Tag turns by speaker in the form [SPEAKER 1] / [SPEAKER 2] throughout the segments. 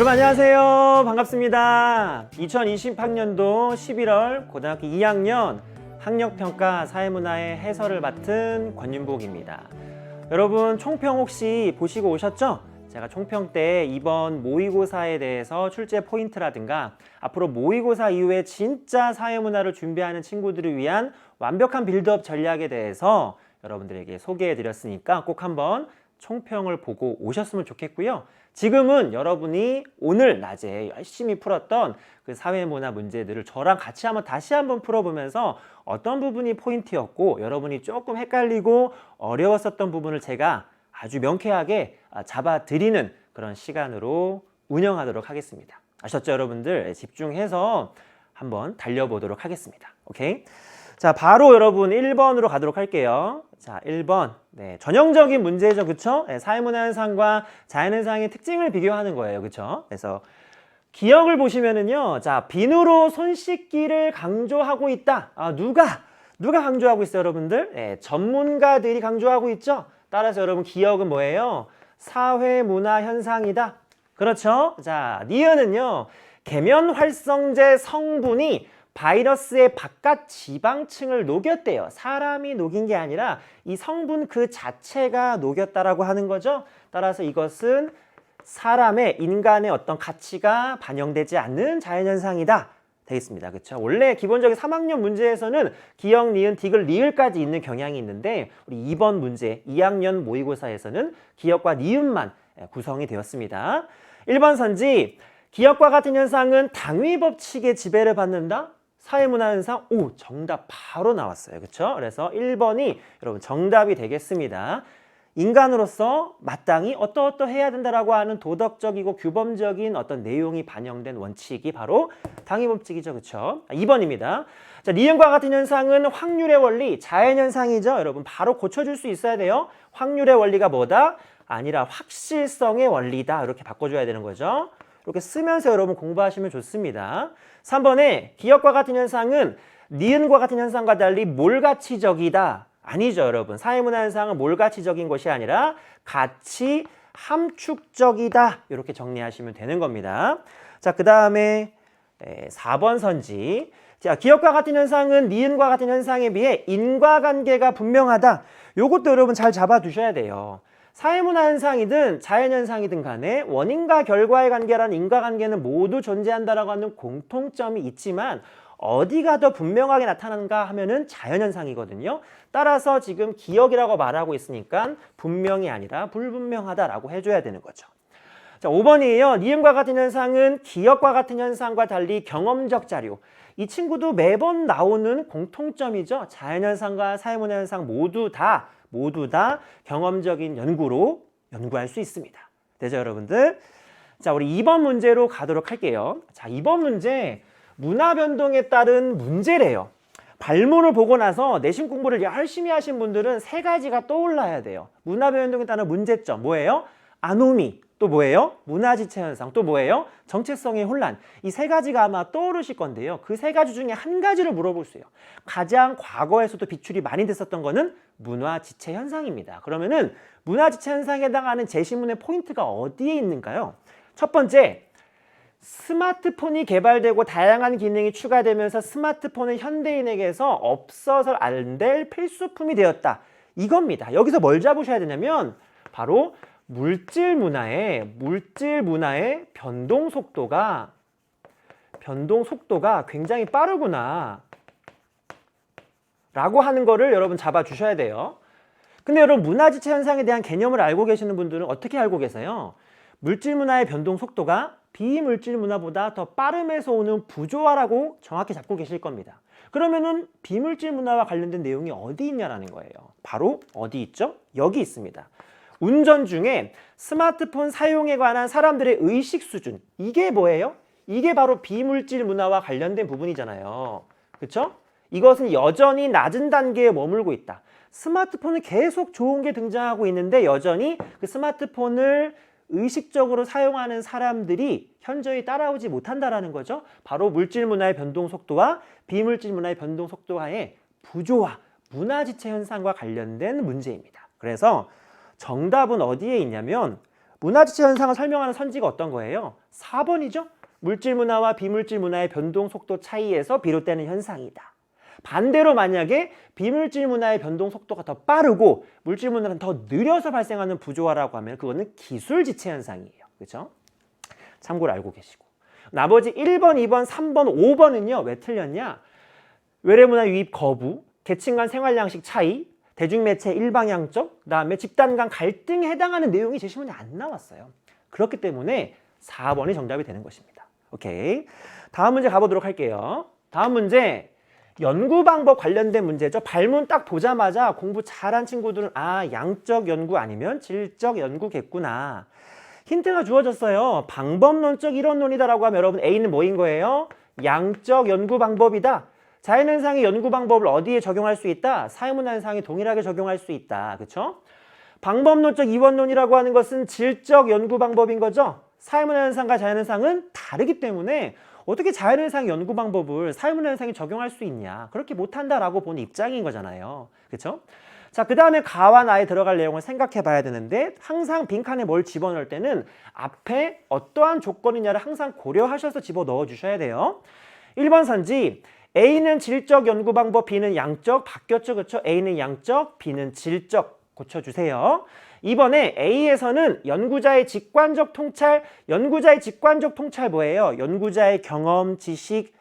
[SPEAKER 1] 여러분 안녕하세요. 반갑습니다. 2020학년도 11월 고등학교 2학년 학력평가 사회문화의 해설을 맡은 권윤복입니다. 여러분 총평 혹시 보시고 오셨죠? 제가 총평 때 이번 모의고사에 대해서 출제 포인트라든가 앞으로 모의고사 이후에 진짜 사회문화를 준비하는 친구들을 위한 완벽한 빌드업 전략에 대해서 여러분들에게 소개해 드렸으니까 꼭 한번 총평을 보고 오셨으면 좋겠고요. 지금은 여러분이 오늘 낮에 열심히 풀었던 그 사회문화 문제들을 저랑 같이 다시 한번 풀어보면서 어떤 부분이 포인트였고 여러분이 조금 헷갈리고 어려웠었던 부분을 제가 아주 명쾌하게 잡아드리는 그런 시간으로 운영하도록 하겠습니다. 아셨죠, 여러분들? 집중해서 한번 달려보도록 하겠습니다. 오케이? 자, 바로 여러분 1번으로 가도록 할게요. 자, 1번. 네, 전형적인 문제죠. 그쵸? 네, 사회문화 현상과 자연현상의 특징을 비교하는 거예요. 그쵸? 그래서 기억을 보시면은요. 자, 비누로 손 씻기를 강조하고 있다. 누가 강조하고 있어요, 여러분들? 네, 전문가들이 강조하고 있죠? 따라서 여러분 기억은 뭐예요? 사회문화 현상이다. 그렇죠? 자, 니은은요. 계면활성제 성분이 바이러스의 바깥 지방층을 녹였대요. 사람이 녹인 게 아니라 이 성분 그 자체가 녹였다라고 하는 거죠. 따라서 이것은 사람의 인간의 어떤 가치가 반영되지 않는 자연현상이다. 되겠습니다. 그렇죠? 원래 기본적인 3학년 문제에서는 기역, 니은, 디귿, 리을까지 있는 경향이 있는데 우리 2번 문제 2학년 모의고사에서는 기역과 니은만 구성이 되었습니다. 1번 선지 기역과 같은 현상은 당위 법칙의 지배를 받는다. 사회문화 현상, 정답 바로 나왔어요. 그렇죠? 그래서 1번이 여러분 정답이 되겠습니다. 인간으로서 마땅히 어떠해야 된다라고 하는 도덕적이고 규범적인 어떤 내용이 반영된 원칙이 바로 당위 법칙이죠. 그렇죠? 2번입니다. 자, 니은과 같은 현상은 확률의 원리, 자연현상이죠. 여러분 바로 고쳐줄 수 있어야 돼요. 확률의 원리가 뭐다? 아니라 확실성의 원리다. 이렇게 바꿔줘야 되는 거죠. 이렇게 쓰면서 여러분 공부하시면 좋습니다. 3번에 기역과 같은 현상은 니은과 같은 현상과 달리 몰가치적이다. 아니죠, 여러분. 사회문화 현상은 몰가치적인 것이 아니라 가치 함축적이다. 이렇게 정리하시면 되는 겁니다. 자, 그 다음에 4번 선지. 자, 기역과 같은 현상은 니은과 같은 현상에 비해 인과관계가 분명하다. 요것도 여러분 잘 잡아두셔야 돼요. 사회문화 현상이든 자연현상이든 간에 원인과 결과의 관계라는 인과관계는 모두 존재한다라고 하는 공통점이 있지만 어디가 더 분명하게 나타나는가 하면은 자연현상이거든요. 따라서 지금 기역이라고 말하고 있으니까 분명이 아니라 불분명하다라고 해줘야 되는 거죠. 자, 5번이에요. 니은과 같은 현상은 기역과 같은 현상과 달리 경험적 자료. 이 친구도 매번 나오는 공통점이죠. 자연현상과 사회문화 현상 모두 다 경험적인 연구로 연구할 수 있습니다. 되죠, 여러분들? 자, 우리 2번 문제로 가도록 할게요. 자, 2번 문제 문화 변동에 따른 문제래요. 발문을 보고 나서 내신 공부를 열심히 하신 분들은 세 가지가 떠올라야 돼요. 문화 변동에 따른 문제점 뭐예요? 아노미. 또 뭐예요? 문화지체 현상. 또 뭐예요? 정체성의 혼란. 이 세 가지가 아마 떠오르실 건데요. 그 세 가지 중에 한 가지를 물어볼 수 있어요. 가장 과거에서도 비출이 많이 됐었던 거는 문화지체 현상입니다. 그러면은 문화지체 현상에 해당하는 제시문의 포인트가 어디에 있는가요? 첫 번째, 스마트폰이 개발되고 다양한 기능이 추가되면서 스마트폰은 현대인에게서 없어서 안 될 필수품이 되었다. 이겁니다. 여기서 뭘 잡으셔야 되냐면 바로 물질 문화의 변동 속도가 굉장히 빠르구나 라고 하는 거를 여러분 잡아 주셔야 돼요. 근데 여러분 문화지체 현상에 대한 개념을 알고 계시는 분들은 어떻게 알고 계세요? 물질 문화의 변동 속도가 비물질 문화보다 더 빠름에서 오는 부조화라고 정확히 잡고 계실 겁니다. 그러면은 비물질 문화와 관련된 내용이 어디 있냐라는 거예요. 바로 어디 있죠? 여기 있습니다. 운전 중에 스마트폰 사용에 관한 사람들의 의식 수준, 이게 뭐예요? 이게 바로 비물질 문화와 관련된 부분이잖아요. 그렇죠? 이것은 여전히 낮은 단계에 머물고 있다. 스마트폰은 계속 좋은 게 등장하고 있는데 여전히 그 스마트폰을 의식적으로 사용하는 사람들이 현저히 따라오지 못한다라는 거죠. 바로 물질 문화의 변동 속도와 비물질 문화의 변동 속도와의 부조화, 문화지체 현상과 관련된 문제입니다. 그래서 정답은 어디에 있냐면 문화지체 현상을 설명하는 선지가 어떤 거예요? 4번이죠. 물질 문화와 비물질 문화의 변동 속도 차이에서 비롯되는 현상이다. 반대로 만약에 비물질 문화의 변동 속도가 더 빠르고 물질 문화는 더 느려서 발생하는 부조화라고 하면 그거는 기술지체 현상이에요. 그렇죠? 참고로 알고 계시고. 나머지 1번, 2번, 3번, 5번은요. 왜 틀렸냐? 외래문화 유입 거부, 계층 간 생활 양식 차이, 대중매체 일방향적, 그다음에 집단 간 갈등에 해당하는 내용이 제시문에 안 나왔어요. 그렇기 때문에 4번이 정답이 되는 것입니다. 오케이. 다음 문제 가보도록 할게요. 다음 문제 연구 방법 관련된 문제죠. 발문 딱 보자마자 공부 잘한 친구들은 양적 연구 아니면 질적 연구겠구나. 힌트가 주어졌어요. 방법론적 이론론이다라고 하면 여러분 A는 뭐인 거예요? 양적 연구 방법이다. 자연현상의 연구 방법을 어디에 적용할 수 있다? 사회문화현상에 동일하게 적용할 수 있다. 그렇죠? 방법론적 이원론이라고 하는 것은 질적 연구 방법인 거죠. 사회문화현상과 자연현상은 다르기 때문에 어떻게 자연현상 연구 방법을 사회문화현상에 적용할 수 있냐. 그렇게 못한다라고 보는 입장인 거잖아요. 그렇죠? 자, 그 다음에 가와 나에 들어갈 내용을 생각해 봐야 되는데 항상 빈칸에 뭘 집어넣을 때는 앞에 어떠한 조건이냐를 항상 고려하셔서 집어넣어 주셔야 돼요. 1번 선지 A는 질적 연구 방법, B는 양적. 바뀌었죠. 그렇죠? A는 양적, B는 질적. 고쳐주세요. 이번에 A에서는 연구자의 직관적 통찰, 연구자의 직관적 통찰 뭐예요? 연구자의 경험, 지식,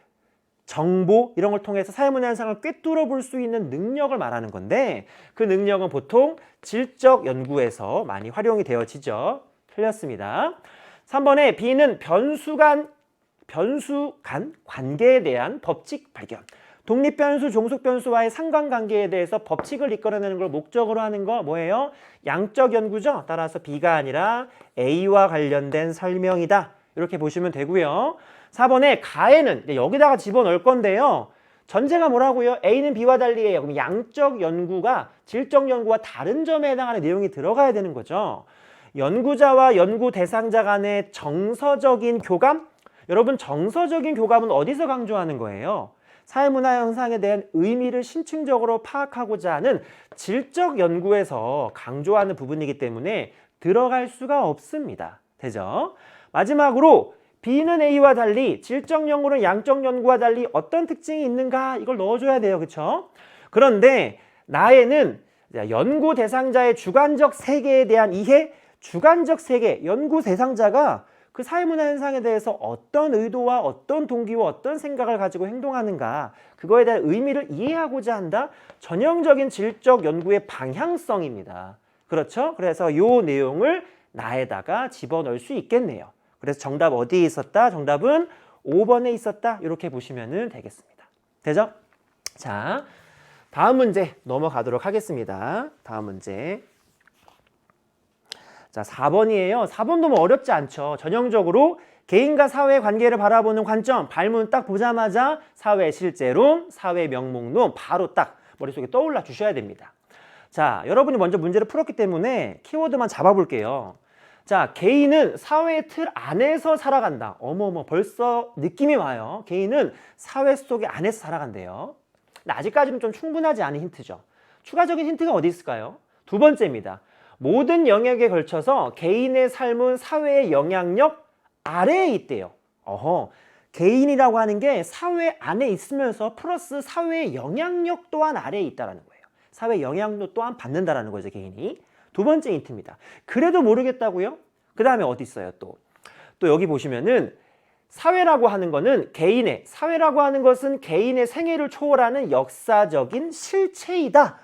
[SPEAKER 1] 정보 이런 걸 통해서 사회문화 현상을 꿰뚫어 볼 수 있는 능력을 말하는 건데 그 능력은 보통 질적 연구에서 많이 활용이 되어지죠. 틀렸습니다. 3번에 B는 변수 간 관계에 대한 법칙 발견. 독립변수, 종속변수와의 상관관계에 대해서 법칙을 이끌어내는 걸 목적으로 하는 거 뭐예요? 양적 연구죠. 따라서 B가 아니라 A와 관련된 설명이다. 이렇게 보시면 되고요. 4번에 가에는 여기다가 집어넣을 건데요. 전제가 뭐라고요? A는 B와 달리해요. 그럼 양적 연구가 질적 연구와 다른 점에 해당하는 내용이 들어가야 되는 거죠. 연구자와 연구 대상자 간의 정서적인 교감? 여러분 정서적인 교감은 어디서 강조하는 거예요? 사회문화 현상에 대한 의미를 심층적으로 파악하고자 하는 질적 연구에서 강조하는 부분이기 때문에 들어갈 수가 없습니다. 되죠? 마지막으로 B는 A와 달리 질적 연구는 양적 연구와 달리 어떤 특징이 있는가 이걸 넣어줘야 돼요. 그렇죠? 그런데 나에는 연구 대상자의 주관적 세계에 대한 이해, 주관적 세계, 연구 대상자가 그 사회문화 현상에 대해서 어떤 의도와 어떤 동기와 어떤 생각을 가지고 행동하는가 그거에 대한 의미를 이해하고자 한다. 전형적인 질적 연구의 방향성입니다. 그렇죠? 그래서 이 내용을 나에다가 집어넣을 수 있겠네요. 그래서 정답 어디에 있었다? 정답은 5번에 있었다. 이렇게 보시면 되겠습니다. 되죠? 자, 다음 문제 넘어가도록 하겠습니다. 다음 문제. 자, 4번이에요. 4번도 뭐 어렵지 않죠. 전형적으로 개인과 사회의 관계를 바라보는 관점, 발문 딱 보자마자 사회 실제론, 사회 명목론 바로 딱 머릿속에 떠올라 주셔야 됩니다. 자, 여러분이 먼저 문제를 풀었기 때문에 키워드만 잡아볼게요. 자, 개인은 사회의 틀 안에서 살아간다. 어머머, 벌써 느낌이 와요. 개인은 사회 속의 안에서 살아간대요. 근데 아직까지는 좀 충분하지 않은 힌트죠. 추가적인 힌트가 어디 있을까요? 두 번째입니다. 모든 영역에 걸쳐서 개인의 삶은 사회의 영향력 아래에 있대요. 개인이라고 하는 게 사회 안에 있으면서 플러스 사회의 영향력 또한 아래에 있다는 거예요. 사회 영향력 또한 받는다라는 거죠, 개인이. 두 번째 힌트입니다. 그래도 모르겠다고요? 그 다음에 어디 있어요, 또 여기 보시면은 사회라고 하는 거는 사회라고 하는 것은 개인의 생애를 초월하는 역사적인 실체이다.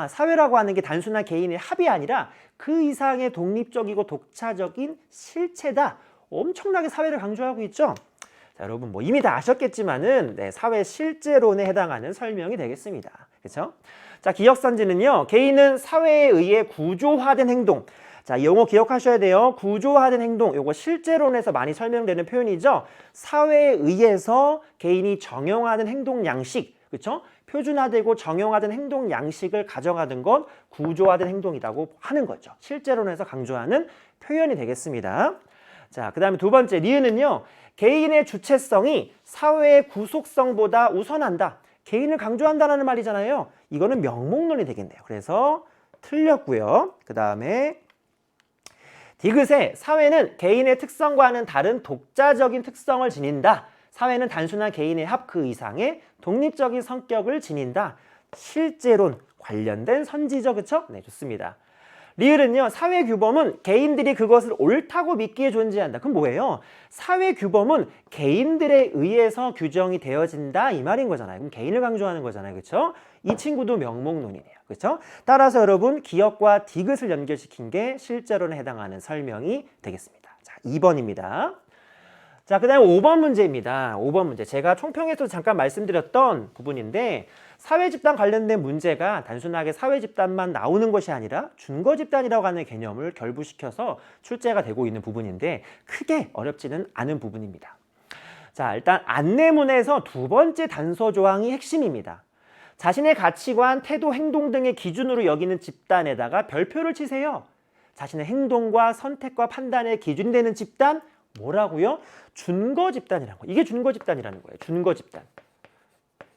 [SPEAKER 1] 사회라고 하는 게 단순한 개인의 합이 아니라 그 이상의 독립적이고 독차적인 실체다. 엄청나게 사회를 강조하고 있죠. 자, 여러분 뭐 이미 다 아셨겠지만은 사회 실제론에 해당하는 설명이 되겠습니다. 그렇죠? 자, 기억선지는요. 개인은 사회에 의해 구조화된 행동. 자, 이 용어 기억하셔야 돼요. 구조화된 행동. 요거 실제론에서 많이 설명되는 표현이죠. 사회에 의해서 개인이 정형화된 행동 양식. 그렇죠? 표준화되고 정형화된 행동 양식을 가져가는 건 구조화된 행동이라고 하는 거죠. 실제론에서 강조하는 표현이 되겠습니다. 자, 그 다음에 두 번째 리은은요. 개인의 주체성이 사회의 구속성보다 우선한다. 개인을 강조한다는 말이잖아요. 이거는 명목론이 되겠네요. 그래서 틀렸고요. 그 다음에 디귿의 사회는 개인의 특성과는 다른 독자적인 특성을 지닌다. 사회는 단순한 개인의 합 그 이상의 독립적인 성격을 지닌다. 실제론 관련된 선지죠. 그쵸? 네, 좋습니다. 리을은요, 사회 규범은 개인들이 그것을 옳다고 믿기에 존재한다. 그럼 뭐예요? 사회 규범은 개인들에 의해서 규정이 되어진다 이 말인 거잖아요. 그럼 개인을 강조하는 거잖아요. 그렇죠? 이 친구도 명목론이네요. 그렇죠? 따라서 여러분 기억과 디귿을 연결시킨 게 실제론에 해당하는 설명이 되겠습니다. 자, 2번입니다. 자, 그 다음에 5번 문제입니다. 5번 문제. 제가 총평에서 잠깐 말씀드렸던 부분인데 사회집단 관련된 문제가 단순하게 사회집단만 나오는 것이 아니라 준거집단이라고 하는 개념을 결부시켜서 출제가 되고 있는 부분인데 크게 어렵지는 않은 부분입니다. 자, 일단 안내문에서 두 번째 단서 조항이 핵심입니다. 자신의 가치관, 태도, 행동 등의 기준으로 여기는 집단에다가 별표를 치세요. 자신의 행동과 선택과 판단의 기준이 되는 집단, 뭐라고요? 준거집단이라는 거예요. 이게 준거집단이라는 거예요. 준거집단.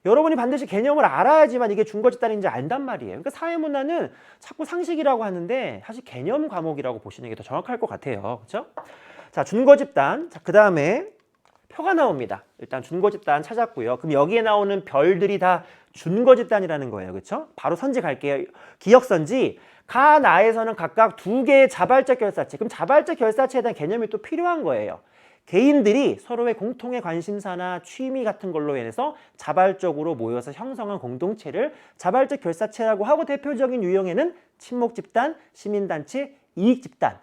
[SPEAKER 1] 여러분이 반드시 개념을 알아야지만 이게 준거집단인지 안단 말이에요. 그러니까 사회문화는 자꾸 상식이라고 하는데 사실 개념 과목이라고 보시는 게 더 정확할 것 같아요. 그렇죠? 자, 준거집단. 자, 그 다음에 표가 나옵니다. 일단 준거집단 찾았고요. 그럼 여기에 나오는 별들이 다 준거집단이라는 거예요. 그렇죠? 바로 선지 갈게요. 기억선지. 가, 나에서는 각각 두 개의 자발적 결사체. 그럼 자발적 결사체에 대한 개념이 또 필요한 거예요. 개인들이 서로의 공통의 관심사나 취미 같은 걸로 인해서 자발적으로 모여서 형성한 공동체를 자발적 결사체라고 하고 대표적인 유형에는 친목집단, 시민단체, 이익집단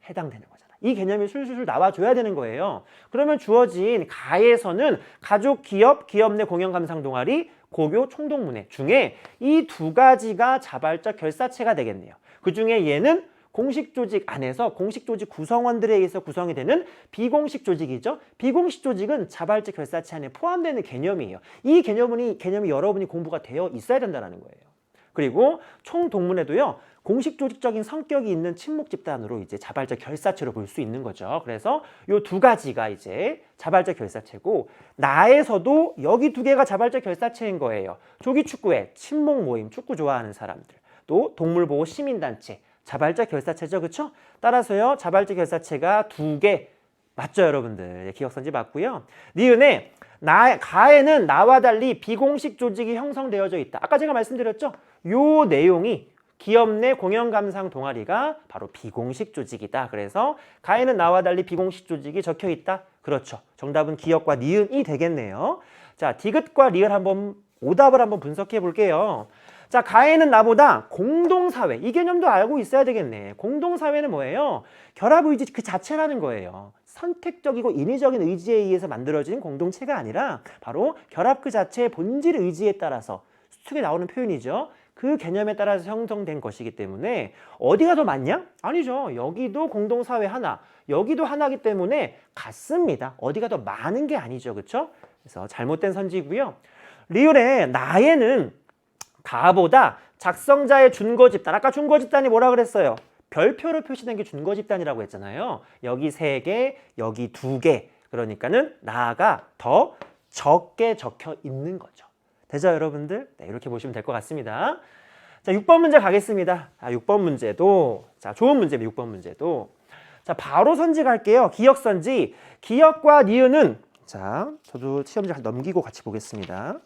[SPEAKER 1] 해당되는 거잖아요. 이 개념이 술술 나와줘야 되는 거예요. 그러면 주어진 가에서는 가족, 기업, 기업 내 공연 감상 동아리, 고교, 총동문회 중에 이 두 가지가 자발적 결사체가 되겠네요. 그 중에 얘는 공식 조직 안에서 공식 조직 구성원들에 의해서 구성이 되는 비공식 조직이죠. 비공식 조직은 자발적 결사체 안에 포함되는 개념이에요. 이 개념이 여러분이 공부가 되어 있어야 된다는 거예요. 그리고 총동문회도요. 공식 조직적인 성격이 있는 친목 집단으로 이제 자발적 결사체로 볼 수 있는 거죠. 그래서 요 두 가지가 이제 자발적 결사체고 나에서도 여기 두 개가 자발적 결사체인 거예요. 조기축구회, 친목 모임, 축구 좋아하는 사람들, 또 동물보호 시민단체, 자발적 결사체죠. 그렇죠? 따라서요. 자발적 결사체가 두 개 맞죠, 여러분들? 기억선지 맞고요. 니은에 가에는 나와 달리 비공식 조직이 형성되어져 있다. 아까 제가 말씀드렸죠? 요 내용이 기업 내 공연 감상 동아리가 바로 비공식 조직이다. 그래서 가에는 나와 달리 비공식 조직이 적혀 있다. 그렇죠. 정답은 기억과 니은이 되겠네요. 자, 디귿과 리을 한번 오답을 한번 분석해 볼게요. 자, 가에는 나보다 공동사회, 이 개념도 알고 있어야 되겠네. 공동사회는 뭐예요? 결합의지 그 자체라는 거예요. 선택적이고 인위적인 의지에 의해서 만들어진 공동체가 아니라 바로 결합 그 자체의 본질 의지에 따라서 수특에 나오는 표현이죠. 그 개념에 따라서 형성된 것이기 때문에 어디가 더 맞냐? 아니죠. 여기도 공동사회 하나, 여기도 하나이기 때문에 같습니다. 어디가 더 많은 게 아니죠. 그렇죠? 그래서 잘못된 선지고요. 리을의 나에는 가보다 작성자의 준거집단, 아까 준거집단이 뭐라 그랬어요? 별표로 표시된 게 준거집단이라고 했잖아요. 여기 3개, 여기 2개. 그러니까는 나가 더 적게 적혀 있는 거죠. 되죠, 여러분들? 네, 이렇게 보시면 될 것 같습니다. 자, 6번 문제 가겠습니다. 6번 문제도, 자, 좋은 문제입니다. 6번 문제도. 자, 바로 선지 갈게요. 기억선지. 기억과 니은은, 자, 저도 시험지 넘기고 같이 보겠습니다.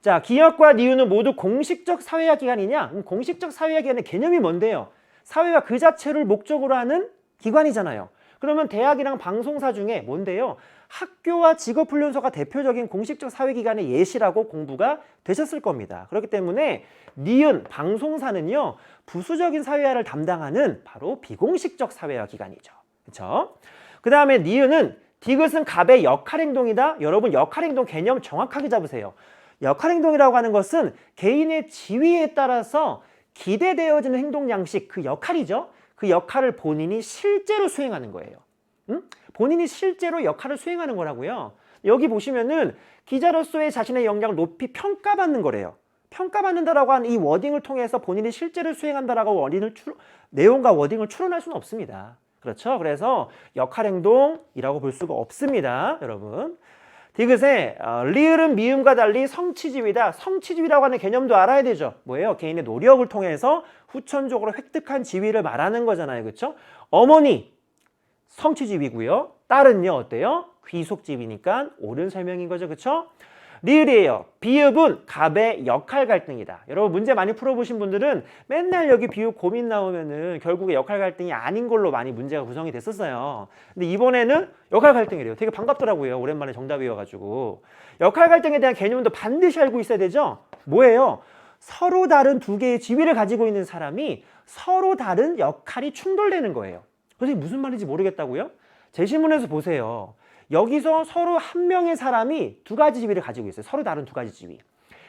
[SPEAKER 1] 자, 기억과 니은은 모두 공식적 사회화 기관이냐? 공식적 사회화 기관의 개념이 뭔데요? 사회화 그 자체를 목적으로 하는 기관이잖아요. 그러면 대학이랑 방송사 중에 뭔데요? 학교와 직업훈련소가 대표적인 공식적 사회기관의 예시라고 공부가 되셨을 겁니다. 그렇기 때문에 니은, 방송사는요. 부수적인 사회화를 담당하는 바로 비공식적 사회화 기관이죠. 그렇죠? 그 다음에 니은은 디귿은 갑의 역할행동이다. 여러분 역할행동 개념 정확하게 잡으세요. 역할행동이라고 하는 것은 개인의 지위에 따라서 기대되어지는 행동 양식, 그 역할이죠. 그 역할을 본인이 실제로 수행하는 거예요. 응? 본인이 실제로 역할을 수행하는 거라고요. 여기 보시면은 기자로서의 자신의 역량을 높이 평가받는 거래요. 평가받는다라고 하는 이 워딩을 통해서 본인이 실제로 수행한다라고 내용과 워딩을 추론할 수는 없습니다. 그렇죠? 그래서 역할행동이라고 볼 수가 없습니다, 여러분. 디귿의 리을은 미음과 달리 성취지위다. 성취지위라고 하는 개념도 알아야 되죠. 뭐예요? 개인의 노력을 통해서 후천적으로 획득한 지위를 말하는 거잖아요. 그렇죠? 어머니, 성취집이고요. 딸은요 어때요? 귀속집이니까 옳은 설명인 거죠. 그쵸? 리을이에요. 비읍은 갑의 역할 갈등이다. 여러분 문제 많이 풀어보신 분들은 맨날 여기 비읍 고민 나오면은 결국에 역할 갈등이 아닌 걸로 많이 문제가 구성이 됐었어요. 근데 이번에는 역할 갈등이래요. 되게 반갑더라고요. 오랜만에 정답이어가지고. 역할 갈등에 대한 개념도 반드시 알고 있어야 되죠. 뭐예요? 서로 다른 두 개의 지위를 가지고 있는 사람이 서로 다른 역할이 충돌되는 거예요. 선생님 무슨 말인지 모르겠다고요? 제 신문에서 보세요. 여기서 서로 한 명의 사람이 두 가지 지위를 가지고 있어요. 서로 다른 두 가지 지위.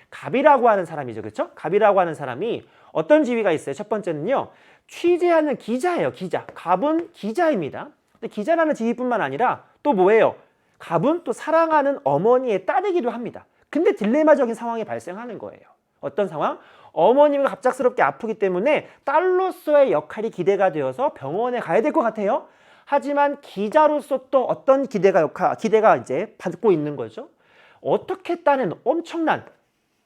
[SPEAKER 1] 갑이라고 하는 사람이죠. 그렇죠? 갑이라고 하는 사람이 어떤 지위가 있어요? 첫 번째는요. 취재하는 기자예요. 기자. 갑은 기자입니다. 근데 기자라는 지위뿐만 아니라 또 뭐예요? 갑은 또 사랑하는 어머니의 딸이기도 합니다. 근데 딜레마적인 상황이 발생하는 거예요. 어떤 상황? 어머니가 갑작스럽게 아프기 때문에 딸로서의 역할이 기대가 되어서 병원에 가야 될 것 같아요. 하지만 기자로서 또 어떤 기대가 이제 받고 있는 거죠. 어떻게 따는 엄청난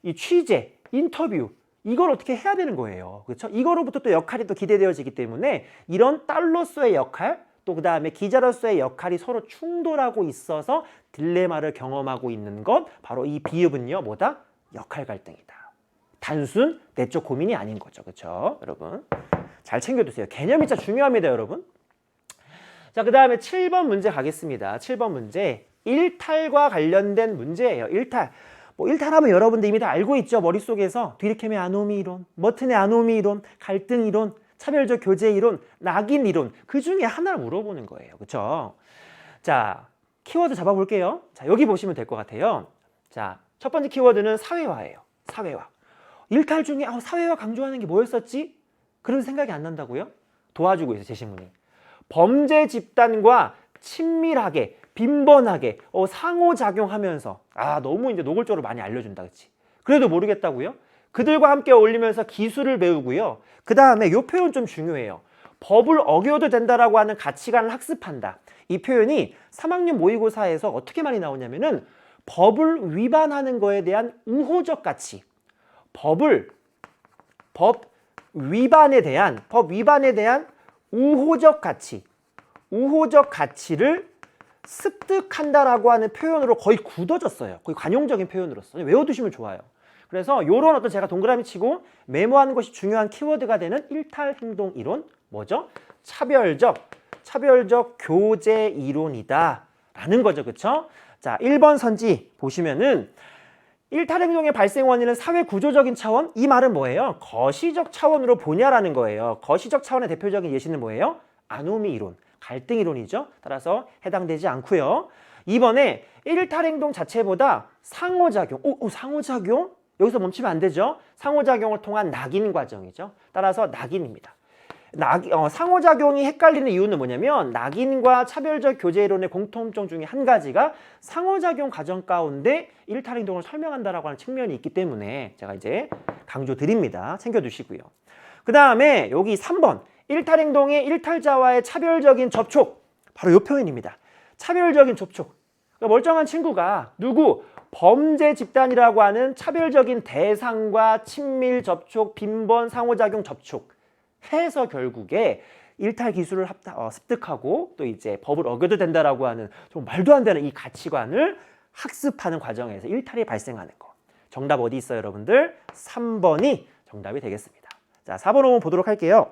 [SPEAKER 1] 이 취재, 인터뷰 이걸 어떻게 해야 되는 거예요. 그렇죠? 이거로부터 또 역할이 또 기대되어지기 때문에 이런 딸로서의 역할 또 그 다음에 기자로서의 역할이 서로 충돌하고 있어서 딜레마를 경험하고 있는 것 바로 이 비읍은요 뭐다? 역할 갈등이다. 단순 내적 고민이 아닌 거죠. 그렇죠? 여러분 잘 챙겨두세요. 개념이 진짜 중요합니다. 여러분. 자, 그 다음에 7번 문제 가겠습니다. 7번 문제 일탈과 관련된 문제예요. 일탈. 뭐 일탈하면 여러분들 이미 다 알고 있죠. 머릿속에서 뒤르켐의 아노미 이론, 머튼의 아노미 이론, 갈등 이론, 차별적 교제 이론, 낙인 이론 그 중에 하나를 물어보는 거예요. 그렇죠? 자, 키워드 잡아볼게요. 자, 여기 보시면 될 것 같아요. 자, 첫 번째 키워드는 사회화예요. 사회화. 일탈 중에 사회화 강조하는 게 뭐였었지? 그런 생각이 안 난다고요? 도와주고 있어요. 제 신문이. 범죄 집단과 친밀하게 빈번하게 상호작용하면서 너무 이제 노골적으로 많이 알려준다. 그치? 그래도 모르겠다고요? 그들과 함께 어울리면서 기술을 배우고요. 그 다음에 이 표현 좀 중요해요. 법을 어겨도 된다라고 하는 가치관을 학습한다. 이 표현이 3학년 모의고사에서 어떻게 많이 나오냐면은 법을 위반하는 거에 대한 우호적 가치. 법 위반에 대한 우호적 가치를 습득한다라고 하는 표현으로 거의 굳어졌어요. 거의 관용적인 표현으로서 외워두시면 좋아요. 그래서 이런 어떤 제가 동그라미 치고 메모하는 것이 중요한 키워드가 되는 일탈 행동 이론 뭐죠? 차별적 교제 이론이다 라는 거죠. 그쵸? 자, 1번 선지 보시면은 일탈 행동의 발생 원인은 사회 구조적인 차원? 이 말은 뭐예요? 거시적 차원으로 보냐라는 거예요. 거시적 차원의 대표적인 예시는 뭐예요? 아노미 이론, 갈등 이론이죠. 따라서 해당되지 않고요. 2번에 일탈 행동 자체보다 상호작용. 상호작용? 여기서 멈추면 안 되죠. 상호작용을 통한 낙인 과정이죠. 따라서 낙인입니다. 상호작용이 헷갈리는 이유는 뭐냐면 낙인과 차별적 교제 이론의 공통점 중에 한 가지가 상호작용 과정 가운데 일탈 행동을 설명한다라고 하는 측면이 있기 때문에 제가 이제 강조드립니다. 챙겨두시고요. 그 다음에 여기 3번 일탈 행동의 일탈자와의 차별적인 접촉 바로 이 표현입니다. 차별적인 접촉. 그러니까 멀쩡한 친구가 누구? 범죄 집단이라고 하는 차별적인 대상과 친밀 접촉, 빈번 상호작용 접촉 해서 결국에 일탈 기술을 습득하고 또 이제 법을 어겨도 된다라고 하는 좀 말도 안 되는 이 가치관을 학습하는 과정에서 일탈이 발생하는 거. 정답 어디 있어요, 여러분들? 3번이 정답이 되겠습니다. 자, 4번 5번 보도록 할게요.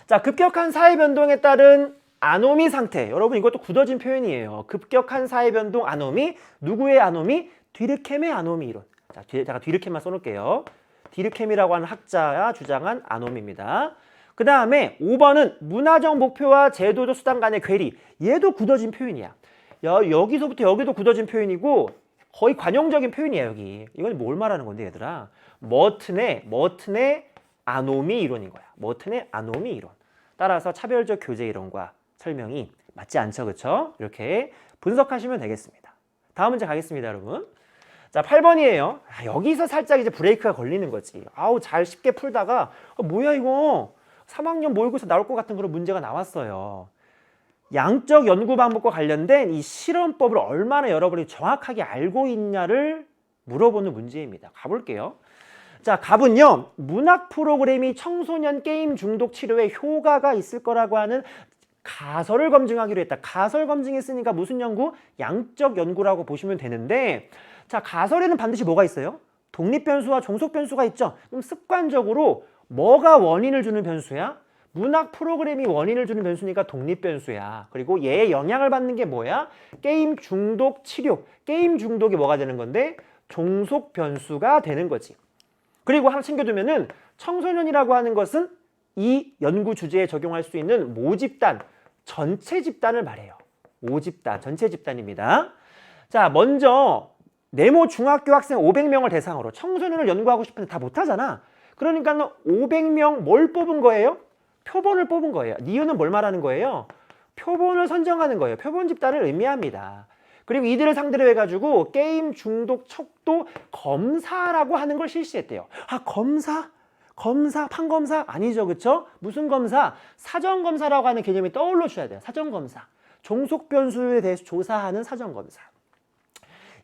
[SPEAKER 1] 자, 급격한 사회 변동에 따른 아노미 상태. 여러분 이것도 굳어진 표현이에요. 급격한 사회 변동 아노미. 누구의 아노미? 뒤르켐의 아노미 이론. 자, 제가 뒤르켐만 써놓을게요. 뒤르켐이라고 하는 학자가 주장한 아노미입니다. 그 다음에 5번은 문화적 목표와 제도적 수단 간의 괴리. 얘도 굳어진 표현이야. 여기서부터 여기도 굳어진 표현이고 거의 관용적인 표현이야 여기. 이건 뭘 말하는 건데 얘들아? 머튼의 아노미 이론인 거야. 머튼의 아노미 이론. 따라서 차별적 교제 이론과 설명이 맞지 않죠. 그쵸? 이렇게 분석하시면 되겠습니다. 다음 문제 가겠습니다, 여러분. 자, 8번이에요. 여기서 살짝 이제 브레이크가 걸리는 거지. 잘 쉽게 풀다가 뭐야 이거 3학년 모의고사 나올 것 같은 그런 문제가 나왔어요. 양적 연구 방법과 관련된 이 실험법을 얼마나 여러분이 정확하게 알고 있냐를 물어보는 문제입니다. 가볼게요. 자, 갑은요. 문학 프로그램이 청소년 게임 중독 치료에 효과가 있을 거라고 하는 가설을 검증하기로 했다. 가설 검증했으니까 무슨 연구? 양적 연구라고 보시면 되는데, 자, 가설에는 반드시 뭐가 있어요? 독립변수와 종속변수가 있죠. 그럼 습관적으로 뭐가 원인을 주는 변수야? 문학 프로그램이 원인을 주는 변수니까 독립변수야. 그리고 얘의 영향을 받는 게 뭐야? 게임 중독 치료. 게임 중독이 뭐가 되는 건데? 종속변수가 되는 거지. 그리고 하나 챙겨두면은 청소년이라고 하는 것은 이 연구 주제에 적용할 수 있는 모집단, 전체 집단을 말해요. 모집단, 전체 집단입니다. 자, 먼저 네모 중학교 학생 500명을 대상으로 청소년을 연구하고 싶은데 다 못하잖아. 그러니까 500명 뭘 뽑은 거예요? 표본을 뽑은 거예요. 니은은 뭘 말하는 거예요? 표본을 선정하는 거예요. 표본 집단을 의미합니다. 그리고 이들을 상대로 해가지고 게임 중독 척도 검사라고 하는 걸 실시했대요. 아, 검사? 검사? 판검사? 아니죠, 그쵸? 무슨 검사? 사전검사라고 하는 개념이 떠올려 줘야 돼요. 사전검사. 종속변수에 대해서 조사하는 사전검사.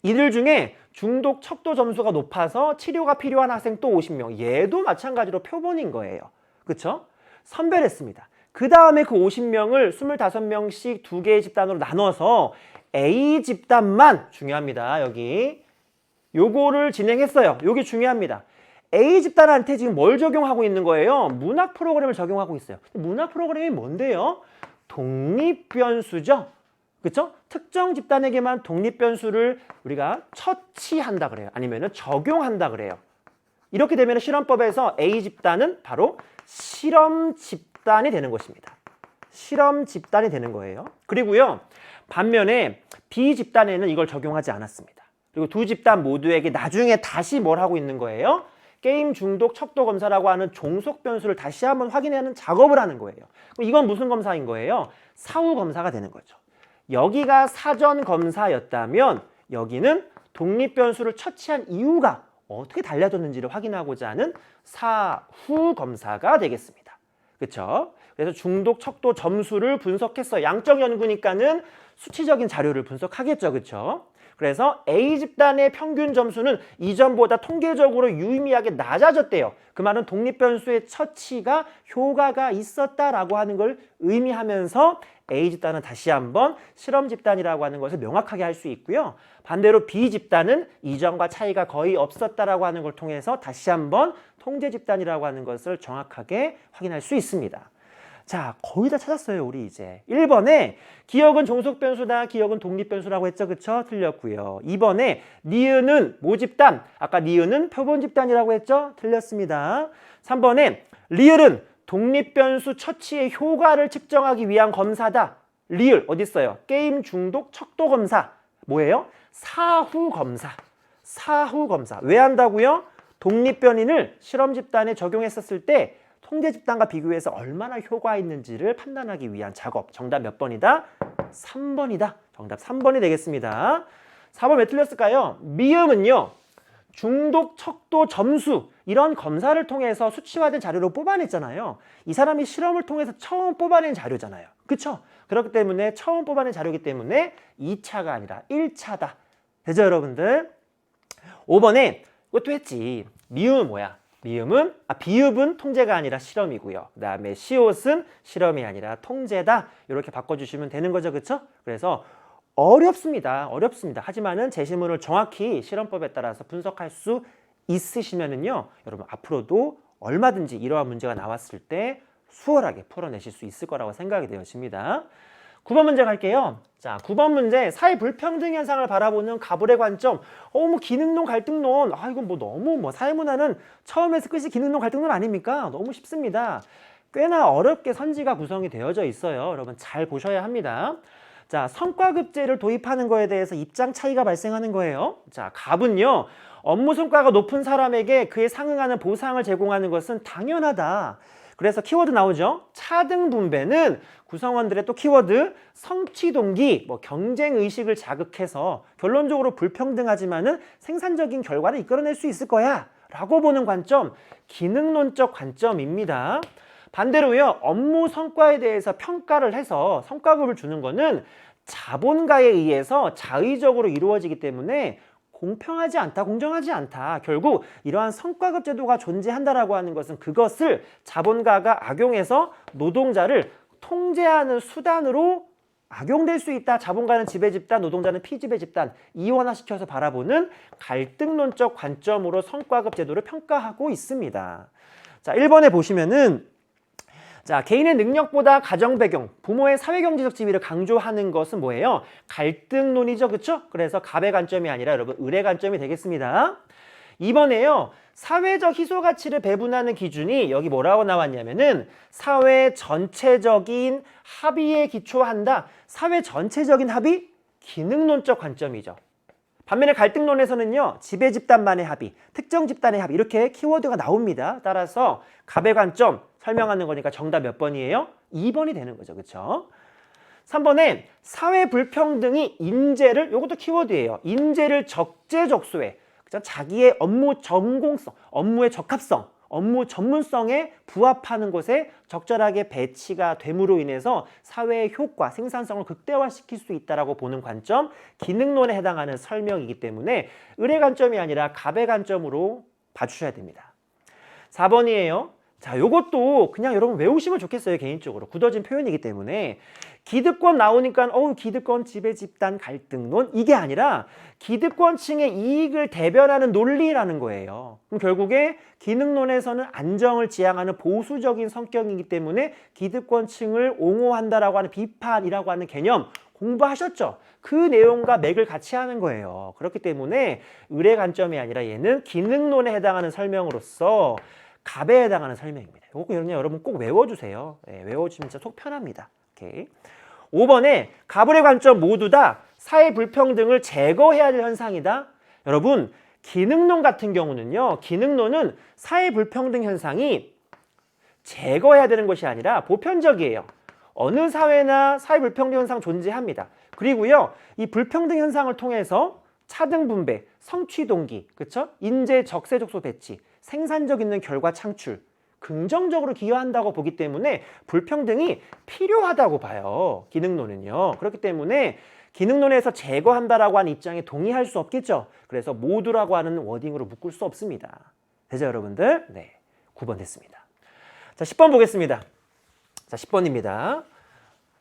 [SPEAKER 1] 이들 중에 중독 척도 점수가 높아서 치료가 필요한 학생 또 50명. 얘도 마찬가지로 표본인 거예요. 그쵸? 선별했습니다. 그 다음에 그 50명을 25명씩 두 개의 집단으로 나눠서 A 집단만, 중요합니다. 여기 요거를 진행했어요. 요게 중요합니다. A 집단한테 지금 뭘 적용하고 있는 거예요? 문학 프로그램을 적용하고 있어요. 문학 프로그램이 뭔데요? 독립변수죠. 그쵸? 특정 집단에게만 독립변수를 우리가 처치한다 그래요. 아니면 적용한다 그래요. 이렇게 되면 실험법에서 A 집단은 바로 실험 집단이 되는 것입니다. 실험 집단이 되는 거예요. 그리고요, 반면에 B 집단에는 이걸 적용하지 않았습니다. 그리고 두 집단 모두에게 나중에 다시 뭘 하고 있는 거예요? 게임 중독 척도 검사라고 하는 종속 변수를 다시 한번 확인하는 작업을 하는 거예요. 그럼 이건 무슨 검사인 거예요? 사후 검사가 되는 거죠. 여기가 사전 검사였다면 여기는 독립 변수를 처치한 이유가 어떻게 달라졌는지를 확인하고자 하는 사후 검사가 되겠습니다. 그렇죠? 그래서 중독 척도 점수를 분석했어. 양적 연구니까는 수치적인 자료를 분석하겠죠. 그렇죠? 그래서 A 집단의 평균 점수는 이전보다 통계적으로 유의미하게 낮아졌대요. 그 말은 독립 변수의 처치가 효과가 있었다라고 하는 걸 의미하면서 A 집단은 다시 한번 실험 집단이라고 하는 것을 명확하게 할 수 있고요. 반대로 B 집단은 이전과 차이가 거의 없었다라고 하는 걸 통해서 다시 한번 통제 집단이라고 하는 것을 정확하게 확인할 수 있습니다. 자, 거의 다 찾았어요, 우리 이제. 1번에 기억은 종속변수다, 기억은 독립변수라고 했죠, 그쵸? 틀렸고요. 2번에 니은은 모집단, 아까 니은은 표본집단이라고 했죠? 틀렸습니다. 3번에 리을은 독립변수 처치의 효과를 측정하기 위한 검사다. 리을 어디 있어요? 게임 중독 척도 검사. 뭐예요? 사후 검사. 사후 검사. 왜 한다고요? 독립변인을 실험 집단에 적용했었을 때 통제 집단과 비교해서 얼마나 효과 있는지를 판단하기 위한 작업. 정답 몇 번이다? 3번이다. 정답 3번이 되겠습니다. 4번 왜 틀렸을까요? 미음은요, 중독 척도 점수 이런 검사를 통해서 수치화된 자료로 뽑아냈잖아요. 이 사람이 실험을 통해서 처음 뽑아낸 자료잖아요. 그쵸? 그렇기 때문에 처음 뽑아낸 자료이기 때문에 2차가 아니라 1차다. 되죠, 여러분들? 5번에 이것도 했지. 미음은 뭐야? 미음은 비읍은 통제가 아니라 실험이고요. 그 다음에 시옷은 실험이 아니라 통제다. 이렇게 바꿔주시면 되는 거죠. 그쵸? 그래서 어렵습니다. 어렵습니다. 하지만은 제시문을 정확히 실험법에 따라서 분석할 수 있으시면은요, 여러분 앞으로도 얼마든지 이러한 문제가 나왔을 때 수월하게 풀어내실 수 있을 거라고 생각이 되어집니다. 9번 문제 갈게요. 자, 9번 문제 사회 불평등 현상을 바라보는 가불의 관점. 뭐 기능론 갈등론. 이건 뭐 너무 사회문화는 처음에서 끝이 기능론 갈등론 아닙니까? 너무 쉽습니다. 꽤나 어렵게 선지가 구성이 되어져 있어요. 여러분 잘 보셔야 합니다. 자, 성과급제를 도입하는 거에 대해서 입장 차이가 발생하는 거예요. 자, 갑은요, 업무 성과가 높은 사람에게 그에 상응하는 보상을 제공하는 것은 당연하다. 그래서 키워드 나오죠. 차등 분배는 구성원들의 또 키워드 성취 동기, 경쟁 의식을 자극해서 결론적으로 불평등하지만은 생산적인 결과를 이끌어낼 수 있을 거야 라고 보는 관점, 기능론적 관점입니다. 반대로요, 업무 성과에 대해서 평가를 해서 성과급을 주는 거는 자본가에 의해서 자의적으로 이루어지기 때문에 공평하지 않다, 공정하지 않다. 결국 이러한 성과급 제도가 존재한다라고 하는 것은 그것을 자본가가 악용해서 노동자를 통제하는 수단으로 악용될 수 있다. 자본가는 지배 집단, 노동자는 피지배 집단, 이원화시켜서 바라보는 갈등론적 관점으로 성과급 제도를 평가하고 있습니다. 자, 1번에 보시면은 자, 개인의 능력보다 가정 배경, 부모의 사회경제적 지위를 강조하는 것은 뭐예요? 갈등론이죠. 그렇죠? 그래서 갑의 관점이 아니라 여러분 을의 관점이 되겠습니다. 2번에요. 사회적 희소 가치를 배분하는 기준이 여기 뭐라고 나왔냐면은 사회 전체적인 합의에 기초한다. 사회 전체적인 합의? 기능론적 관점이죠. 반면에 갈등론에서는요. 지배 집단만의 합의, 특정 집단의 합의 이렇게 키워드가 나옵니다. 따라서 갑의 관점 설명하는 거니까 정답 몇 번이에요? 2번이 되는 거죠. 그렇죠? 3번에 사회 불평등이 인재를, 이것도 키워드예요. 인재를 적재적소에 자기의 업무 전공성, 업무의 적합성, 업무 전문성에 부합하는 곳에 적절하게 배치가 됨으로 인해서 사회의 효과, 생산성을 극대화시킬 수 있다고 보는 관점, 기능론에 해당하는 설명이기 때문에 을의 관점이 아니라 갑의 관점으로 봐주셔야 됩니다. 4번이에요. 자, 요것도 그냥 여러분 외우시면 좋겠어요. 개인적으로. 굳어진 표현이기 때문에. 기득권 나오니까 기득권 지배 집단 갈등론 이게 아니라 기득권층의 이익을 대변하는 논리라는 거예요. 그럼 결국에 기능론에서는 안정을 지향하는 보수적인 성격이기 때문에 기득권층을 옹호한다라고 하는 비판이라고 하는 개념 공부하셨죠? 그 내용과 맥을 같이 하는 거예요. 그렇기 때문에 을의 관점이 아니라 얘는 기능론에 해당하는 설명으로서 갑에 해당하는 설명입니다. 이거 여러분 꼭 외워주세요. 네, 외워주시면 진짜 속 편합니다. 오케이. 5번에 갑을의 관점 모두 다 사회 불평등을 제거해야 될 현상이다. 여러분 기능론 같은 경우는요. 기능론은 사회 불평등 현상이 제거해야 되는 것이 아니라 보편적이에요. 어느 사회나 사회 불평등 현상 존재합니다. 그리고요. 이 불평등 현상을 통해서 차등 분배, 성취 동기, 그렇죠? 인재 적재적소 배치, 생산적 있는 결과 창출, 긍정적으로 기여한다고 보기 때문에 불평등이 필요하다고 봐요. 기능론은요. 그렇기 때문에 기능론에서 제거한다라고 하는 입장에 동의할 수 없겠죠. 그래서 모두라고 하는 워딩으로 묶을 수 없습니다. 되죠, 여러분들? 네, 9번 됐습니다. 자, 10번 보겠습니다. 자, 10번입니다.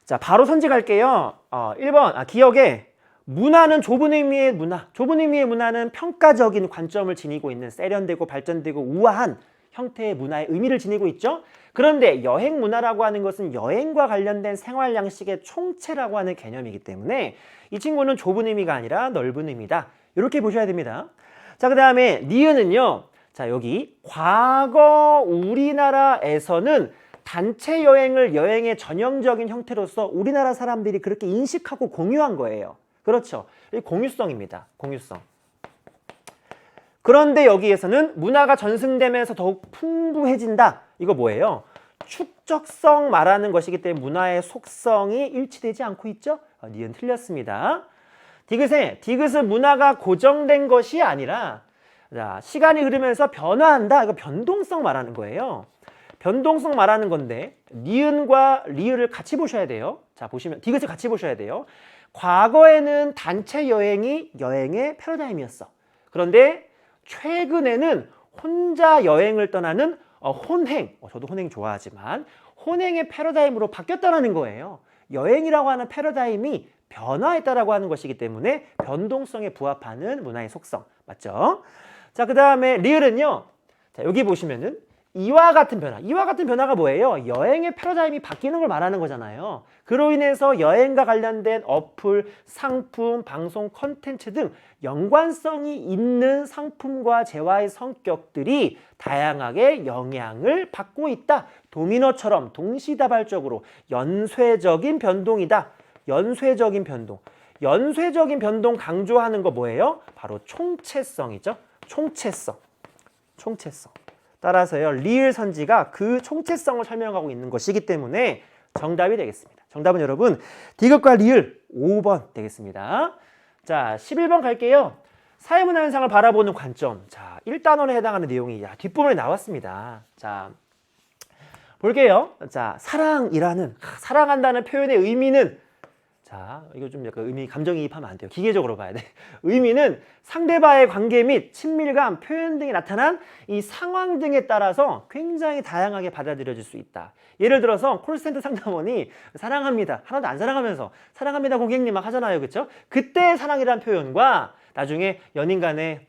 [SPEAKER 1] 자, 바로 선직할게요. 1번, 기억에 문화는 좁은 의미의 문화. 좁은 의미의 문화는 평가적인 관점을 지니고 있는 세련되고 발전되고 우아한 형태의 문화의 의미를 지니고 있죠. 그런데 여행 문화라고 하는 것은 여행과 관련된 생활 양식의 총체라고 하는 개념이기 때문에 이 친구는 좁은 의미가 아니라 넓은 의미다. 이렇게 보셔야 됩니다. 자, 그 다음에 니은은요. 자, 여기 과거 우리나라에서는 단체 여행을 여행의 전형적인 형태로서 우리나라 사람들이 그렇게 인식하고 공유한 거예요. 그렇죠. 이 공유성입니다. 공유성. 그런데 여기에서는 문화가 전승되면서 더욱 풍부해진다. 이거 뭐예요? 축적성 말하는 것이기 때문에 문화의 속성이 일치되지 않고 있죠? 니은 틀렸습니다. 디귿은 문화가 고정된 것이 아니라 자, 시간이 흐르면서 변화한다. 이거 변동성 말하는 거예요. 변동성 말하는 건데 니은과 리을을 같이 보셔야 돼요. 자, 보시면 디귿을 같이 보셔야 돼요. 과거에는 단체 여행이 여행의 패러다임이었어. 그런데 최근에는 혼자 여행을 떠나는 혼행, 저도 혼행 좋아하지만 혼행의 패러다임으로 바뀌었다는 거예요. 여행이라고 하는 패러다임이 변화했다라고 하는 것이기 때문에 변동성에 부합하는 문화의 속성. 맞죠? 자, 그 다음에 리을은요. 자, 여기 보시면은 이와 같은 변화가 뭐예요? 여행의 패러다임이 바뀌는 걸 말하는 거잖아요. 그로 인해서 여행과 관련된 어플, 상품, 방송, 컨텐츠 등 연관성이 있는 상품과 재화의 성격들이 다양하게 영향을 받고 있다. 도미노처럼 동시다발적으로 연쇄적인 변동이다. 연쇄적인 변동. 연쇄적인 변동 강조하는 거 뭐예요? 바로 총체성이죠. 총체성. 따라서요, 리을 선지가 그 총체성을 설명하고 있는 것이기 때문에 정답이 되겠습니다. 정답은 여러분, 디귿과 리을 5번 되겠습니다. 자, 11번 갈게요. 사회문화 현상을 바라보는 관점. 자, 1단원에 해당하는 내용이 뒷부분에 나왔습니다. 자, 볼게요. 자, 사랑한다는 표현의 의미는 자, 이거 좀 약간 감정이입하면 안 돼요. 기계적으로 봐야 돼. 의미는 상대와의 관계 및 친밀감, 표현 등에 나타난 이 상황 등에 따라서 굉장히 다양하게 받아들여질 수 있다. 예를 들어서 콜센터 상담원이 사랑합니다. 하나도 안 사랑하면서 사랑합니다 고객님 막 하잖아요. 그렇죠? 그때 사랑이라는 표현과 나중에 연인 간에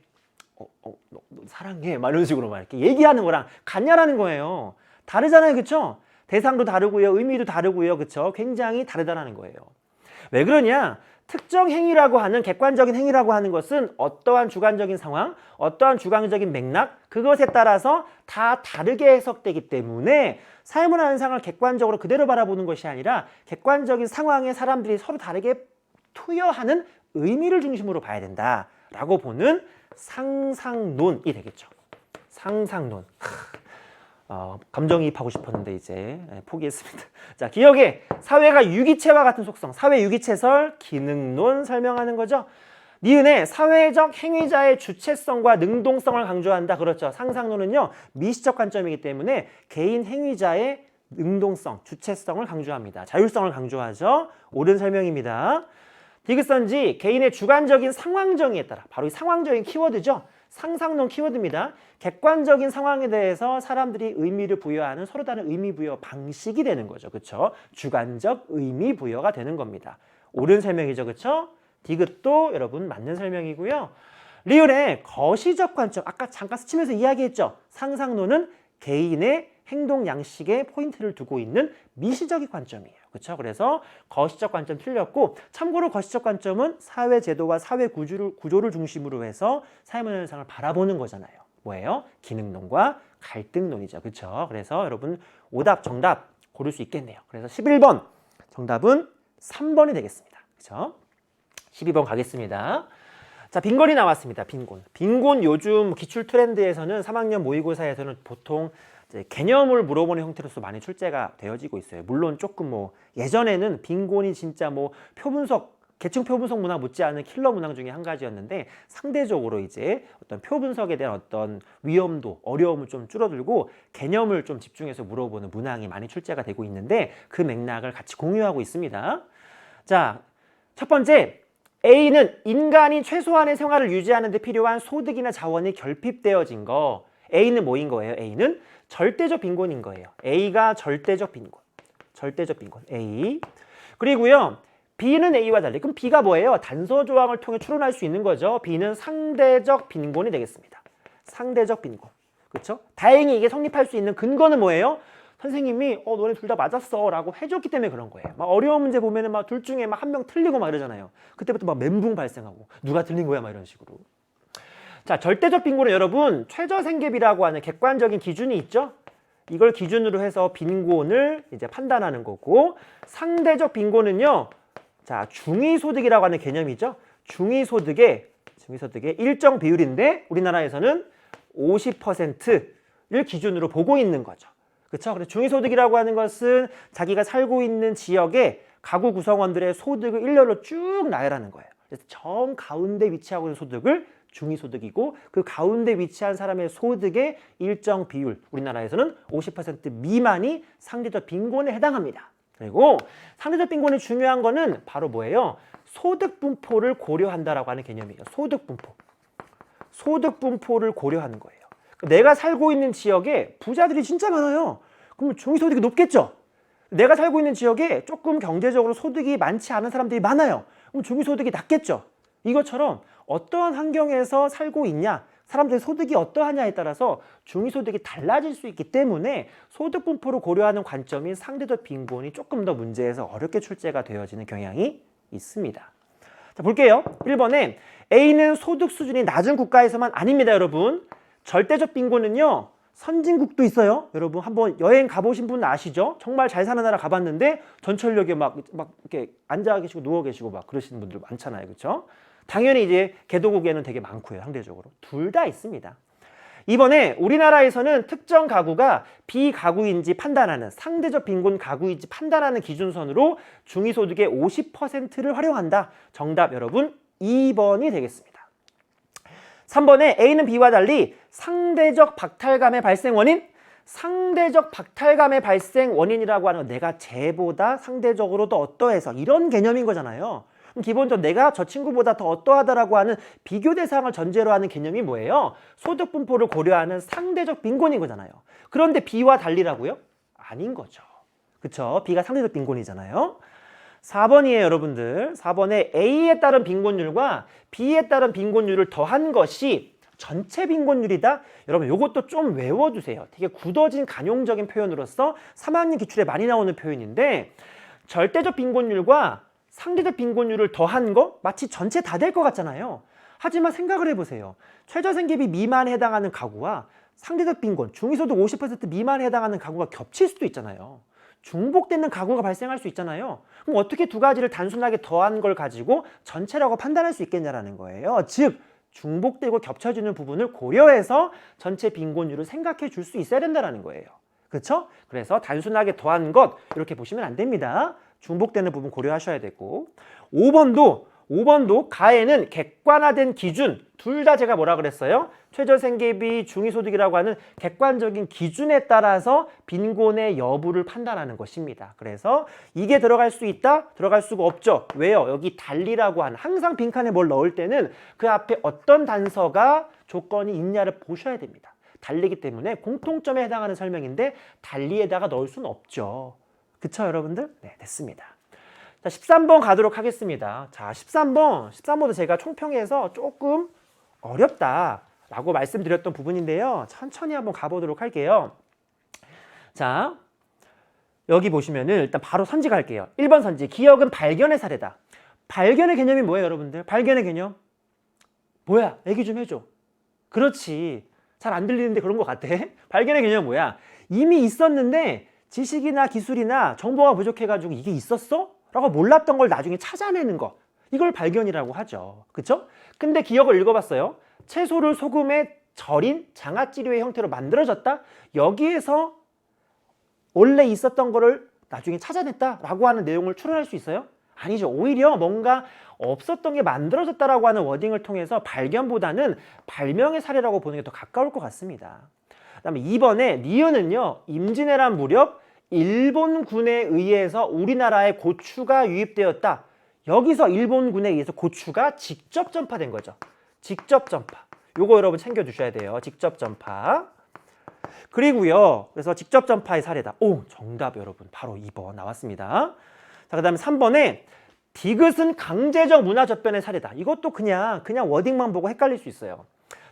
[SPEAKER 1] 너 사랑해 막 이런 식으로 막 이렇게 얘기하는 거랑 같냐라는 거예요. 다르잖아요. 그렇죠? 대상도 다르고요. 의미도 다르고요. 그렇죠? 굉장히 다르다는 거예요. 왜 그러냐? 특정 행위라고 하는 객관적인 행위라고 하는 것은 어떠한 주관적인 상황, 어떠한 주관적인 맥락, 그것에 따라서 다 다르게 해석되기 때문에 사회문화 현상을 객관적으로 그대로 바라보는 것이 아니라 객관적인 상황에 사람들이 서로 다르게 투여하는 의미를 중심으로 봐야 된다라고 보는 상상론이 되겠죠. 상상론. 감정이입하고 싶었는데 이제 포기했습니다. 자, 기억에 사회가 유기체와 같은 속성, 사회 유기체설, 기능론 설명하는 거죠. 니은에 사회적 행위자의 주체성과 능동성을 강조한다. 그렇죠. 상상론은요, 미시적 관점이기 때문에 개인 행위자의 능동성, 주체성을 강조합니다. 자율성을 강조하죠. 옳은 설명입니다. 디귿선지 개인의 주관적인 상황 정의에 따라, 바로 이 상황적인 키워드죠. 상상론 키워드입니다. 객관적인 상황에 대해서 사람들이 의미를 부여하는 서로 다른 의미 부여 방식이 되는 거죠. 그렇죠? 주관적 의미 부여가 되는 겁니다. 옳은 설명이죠. 그렇죠? 디귿도 여러분 맞는 설명이고요. 리을의 거시적 관점, 아까 잠깐 스치면서 이야기했죠. 상상론은 개인의 행동 양식에 포인트를 두고 있는 미시적인 관점이에요. 그렇죠? 그래서 거시적 관점 틀렸고, 참고로 거시적 관점은 사회 제도와 사회 구조를 중심으로 해서 사회문화 현상을 바라보는 거잖아요. 뭐예요? 기능론과 갈등론이죠. 그렇죠? 그래서 여러분 오답, 정답 고를 수 있겠네요. 그래서 11번 정답은 3번이 되겠습니다. 그렇죠? 12번 가겠습니다. 자, 빈곤이 나왔습니다. 빈곤 요즘 기출 트렌드에서는 3학년 모의고사에서는 보통 개념을 물어보는 형태로서 많이 출제가 되어지고 있어요. 물론 조금 예전에는 빈곤이 진짜 표분석, 계층 표분석 문항 못지않은 킬러 문항 중에 한 가지였는데, 상대적으로 이제 어떤 표분석에 대한 어떤 위험도, 어려움을 좀 줄어들고 개념을 좀 집중해서 물어보는 문항이 많이 출제가 되고 있는데, 그 맥락을 같이 공유하고 있습니다. 자, 첫 번째, A는 인간이 최소한의 생활을 유지하는 데 필요한 소득이나 자원이 결핍되어진 거. A는 뭐인 거예요? A는 절대적 빈곤인 거예요. A가 절대적 빈곤. 절대적 빈곤. A. 그리고요, B는 A와 달리. 그럼 B가 뭐예요? 단서 조항을 통해 추론할 수 있는 거죠. B는 상대적 빈곤이 되겠습니다. 상대적 빈곤. 그렇죠? 다행히 이게 성립할 수 있는 근거는 뭐예요? 선생님이 너네 둘 다 맞았어 라고 해줬기 때문에 그런 거예요. 막 어려운 문제 보면은 막 둘 중에 막 한 명 틀리고 막 이러잖아요. 그때부터 막 멘붕 발생하고 누가 틀린 거야 막 이런 식으로. 자, 절대적 빈곤은 여러분 최저생계비라고 하는 객관적인 기준이 있죠. 이걸 기준으로 해서 빈곤을 이제 판단하는 거고, 상대적 빈곤은요, 자, 중위소득이라고 하는 개념이죠. 중위소득의 일정 비율인데 우리나라에서는 50%를 기준으로 보고 있는 거죠. 그렇죠? 그래서 중위소득이라고 하는 것은 자기가 살고 있는 지역의 가구 구성원들의 소득을 일렬로 쭉 나열하는 거예요. 그래서 정 가운데 위치하고 있는 소득을 중위소득이고, 그 가운데 위치한 사람의 소득의 일정 비율, 우리나라에서는 50% 미만이 상대적 빈곤에 해당합니다. 그리고 상대적 빈곤이 중요한 거는 바로 뭐예요? 소득 분포를 고려한다라고 하는 개념이에요. 소득 분포. 소득 분포를 고려하는 거예요. 내가 살고 있는 지역에 부자들이 진짜 많아요. 그러면 중위소득이 높겠죠? 내가 살고 있는 지역에 조금 경제적으로 소득이 많지 않은 사람들이 많아요. 그럼 중위소득이 낮겠죠? 이것처럼 어떠한 환경에서 살고 있냐, 사람들의 소득이 어떠하냐에 따라서 중위소득이 달라질 수 있기 때문에 소득 분포를 고려하는 관점인 상대적 빈곤이 조금 더 문제에서 어렵게 출제가 되어지는 경향이 있습니다. 자, 볼게요. 1번에 A는 소득 수준이 낮은 국가에서만 아닙니다, 여러분. 절대적 빈곤은요, 선진국도 있어요. 여러분 한번 여행 가보신 분 아시죠? 정말 잘 사는 나라 가봤는데 전철역에 막 이렇게 앉아 계시고 누워 계시고 막 그러시는 분들 많잖아요. 그렇죠? 당연히 이제 개도국에는 되게 많고요. 상대적으로. 둘 다 있습니다. 이번에 우리나라에서는 특정 가구가 비가구인지 판단하는, 상대적 빈곤 가구인지 판단하는 기준선으로 중위소득의 50%를 활용한다. 정답 여러분 2번이 되겠습니다. 3번에 A는 B와 달리 상대적 박탈감의 발생 원인, 상대적 박탈감의 발생 원인이라고 하는 건 내가 쟤보다 상대적으로 더 어떠해서 이런 개념인 거잖아요. 그럼 기본적으로 내가 저 친구보다 더 어떠하다라고 하는 비교 대상을 전제로 하는 개념이 뭐예요? 소득 분포를 고려하는 상대적 빈곤인 거잖아요. 그런데 B와 달리라고요? 아닌 거죠. 그쵸? B가 상대적 빈곤이잖아요. 4번이에요, 여러분들. 4번에 A에 따른 빈곤율과 B에 따른 빈곤율을 더한 것이 전체 빈곤율이다? 여러분, 이것도 좀 외워두세요. 되게 굳어진 간용적인 표현으로서 3학년 기출에 많이 나오는 표현인데, 절대적 빈곤율과 상대적 빈곤율을 더한 거 마치 전체 다 될 것 같잖아요. 하지만 생각을 해보세요. 최저생계비 미만에 해당하는 가구와 상대적 빈곤, 중위소득 50% 미만에 해당하는 가구가 겹칠 수도 있잖아요. 중복되는 가구가 발생할 수 있잖아요. 그럼 어떻게 두 가지를 단순하게 더한 걸 가지고 전체라고 판단할 수 있겠냐라는 거예요. 즉, 중복되고 겹쳐지는 부분을 고려해서 전체 빈곤율을 생각해 줄 수 있어야 된다는 거예요. 그렇죠? 그래서 단순하게 더한 것 이렇게 보시면 안 됩니다. 중복되는 부분 고려하셔야 되고 5번도 가에는 객관화된 기준 둘 다 제가 뭐라 그랬어요? 최저생계비, 중위소득이라고 하는 객관적인 기준에 따라서 빈곤의 여부를 판단하는 것입니다. 그래서 이게 들어갈 수 있다? 들어갈 수가 없죠. 왜요? 여기 달리라고 하는 항상 빈칸에 뭘 넣을 때는 그 앞에 어떤 단서가 조건이 있냐를 보셔야 됩니다. 달리기 때문에 공통점에 해당하는 설명인데 달리에다가 넣을 수는 없죠. 그쵸, 여러분들? 네, 됐습니다. 자, 13번 가도록 하겠습니다. 자, 13번도 제가 총평해서 조금 어렵다라고 말씀드렸던 부분인데요. 천천히 한번 가보도록 할게요. 자, 여기 보시면은 일단 바로 선지갈게요. 1번 선지, 기억은 발견의 사례다. 발견의 개념이 뭐예요, 여러분들? 발견의 개념? 뭐야? 얘기 좀 해줘. 그렇지. 잘 안 들리는데 그런 것 같아. 발견의 개념은 뭐야? 이미 있었는데 지식이나 기술이나 정보가 부족해가지고 이게 있었어? 라고 몰랐던 걸 나중에 찾아내는 거. 이걸 발견이라고 하죠. 그쵸? 근데 기억을 읽어봤어요. 채소를 소금에 절인 장아찌료의 형태로 만들어졌다? 여기에서 원래 있었던 거를 나중에 찾아냈다라고 하는 내용을 추론할 수 있어요? 아니죠. 오히려 뭔가 없었던 게 만들어졌다라고 하는 워딩을 통해서 발견보다는 발명의 사례라고 보는 게 더 가까울 것 같습니다. 그 다음에 2번에 니은은요. 임진왜란 무렵 일본군에 의해서 우리나라에 고추가 유입되었다. 여기서 일본군에 의해서 고추가 직접 전파된 거죠. 직접 전파. 요거 여러분 챙겨주셔야 돼요. 직접 전파. 그리고요. 그래서 직접 전파의 사례다. 오, 정답 여러분. 바로 2번 나왔습니다. 자, 그 다음에 3번에 디귿은 강제적 문화 접변의 사례다. 이것도 그냥 워딩만 보고 헷갈릴 수 있어요.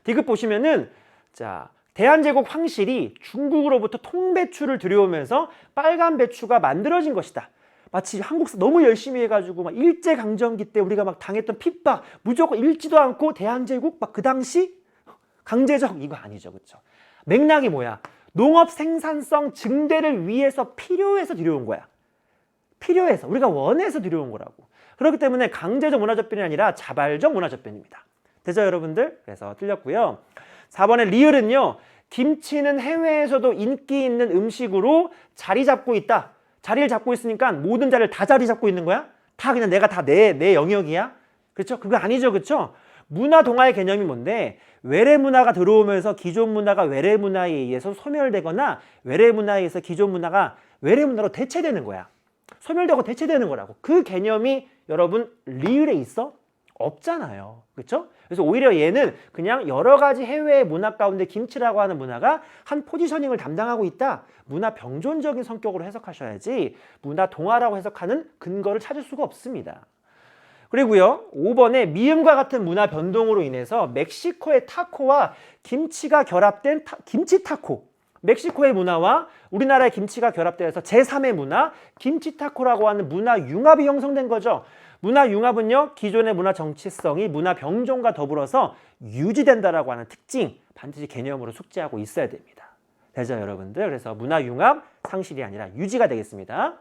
[SPEAKER 1] 디귿 보시면은 자, 대한제국 황실이 중국으로부터 통배추를 들여오면서 빨간 배추가 만들어진 것이다. 마치 한국사 너무 열심히 해가지고 막 일제강점기 때 우리가 막 당했던 핍박 무조건 읽지도 않고 대한제국 막 그 당시 강제적 이거 아니죠, 그렇죠? 맥락이 뭐야? 농업 생산성 증대를 위해서 필요해서 들여온 거야. 필요해서 우리가 원해서 들여온 거라고. 그렇기 때문에 강제적 문화접변이 아니라 자발적 문화접변입니다. 되죠, 여러분들? 그래서 틀렸고요. 4번의 리을은요. 김치는 해외에서도 인기 있는 음식으로 자리 잡고 있다. 자리를 잡고 있으니까 모든 자리를 다 자리 잡고 있는 거야? 다 그냥 내가 다 내 영역이야? 그렇죠? 그거 아니죠, 그렇죠? 문화 동화의 개념이 뭔데 외래 문화가 들어오면서 기존 문화가 외래 문화에 의해서 소멸되거나 외래 문화에 의해서 기존 문화가 외래 문화로 대체되는 거야. 소멸되고 대체되는 거라고. 그 개념이 여러분 리을에 있어? 없잖아요. 그렇죠? 그래서 오히려 얘는 그냥 여러 가지 해외의 문화 가운데 김치라고 하는 문화가 한 포지셔닝을 담당하고 있다. 문화 병존적인 성격으로 해석하셔야지 문화 동화라고 해석하는 근거를 찾을 수가 없습니다. 그리고요. 5번에 미음과 같은 문화 변동으로 인해서 멕시코의 타코와 김치가 결합된 김치 타코. 멕시코의 문화와 우리나라의 김치가 결합되어서 제3의 문화, 김치 타코라고 하는 문화 융합이 형성된 거죠. 문화 융합은요. 기존의 문화 정치성이 문화 병존과 더불어서 유지된다라고 하는 특징 반드시 개념으로 숙지하고 있어야 됩니다. 되죠, 여러분들? 그래서 문화 융합 상실이 아니라 유지가 되겠습니다.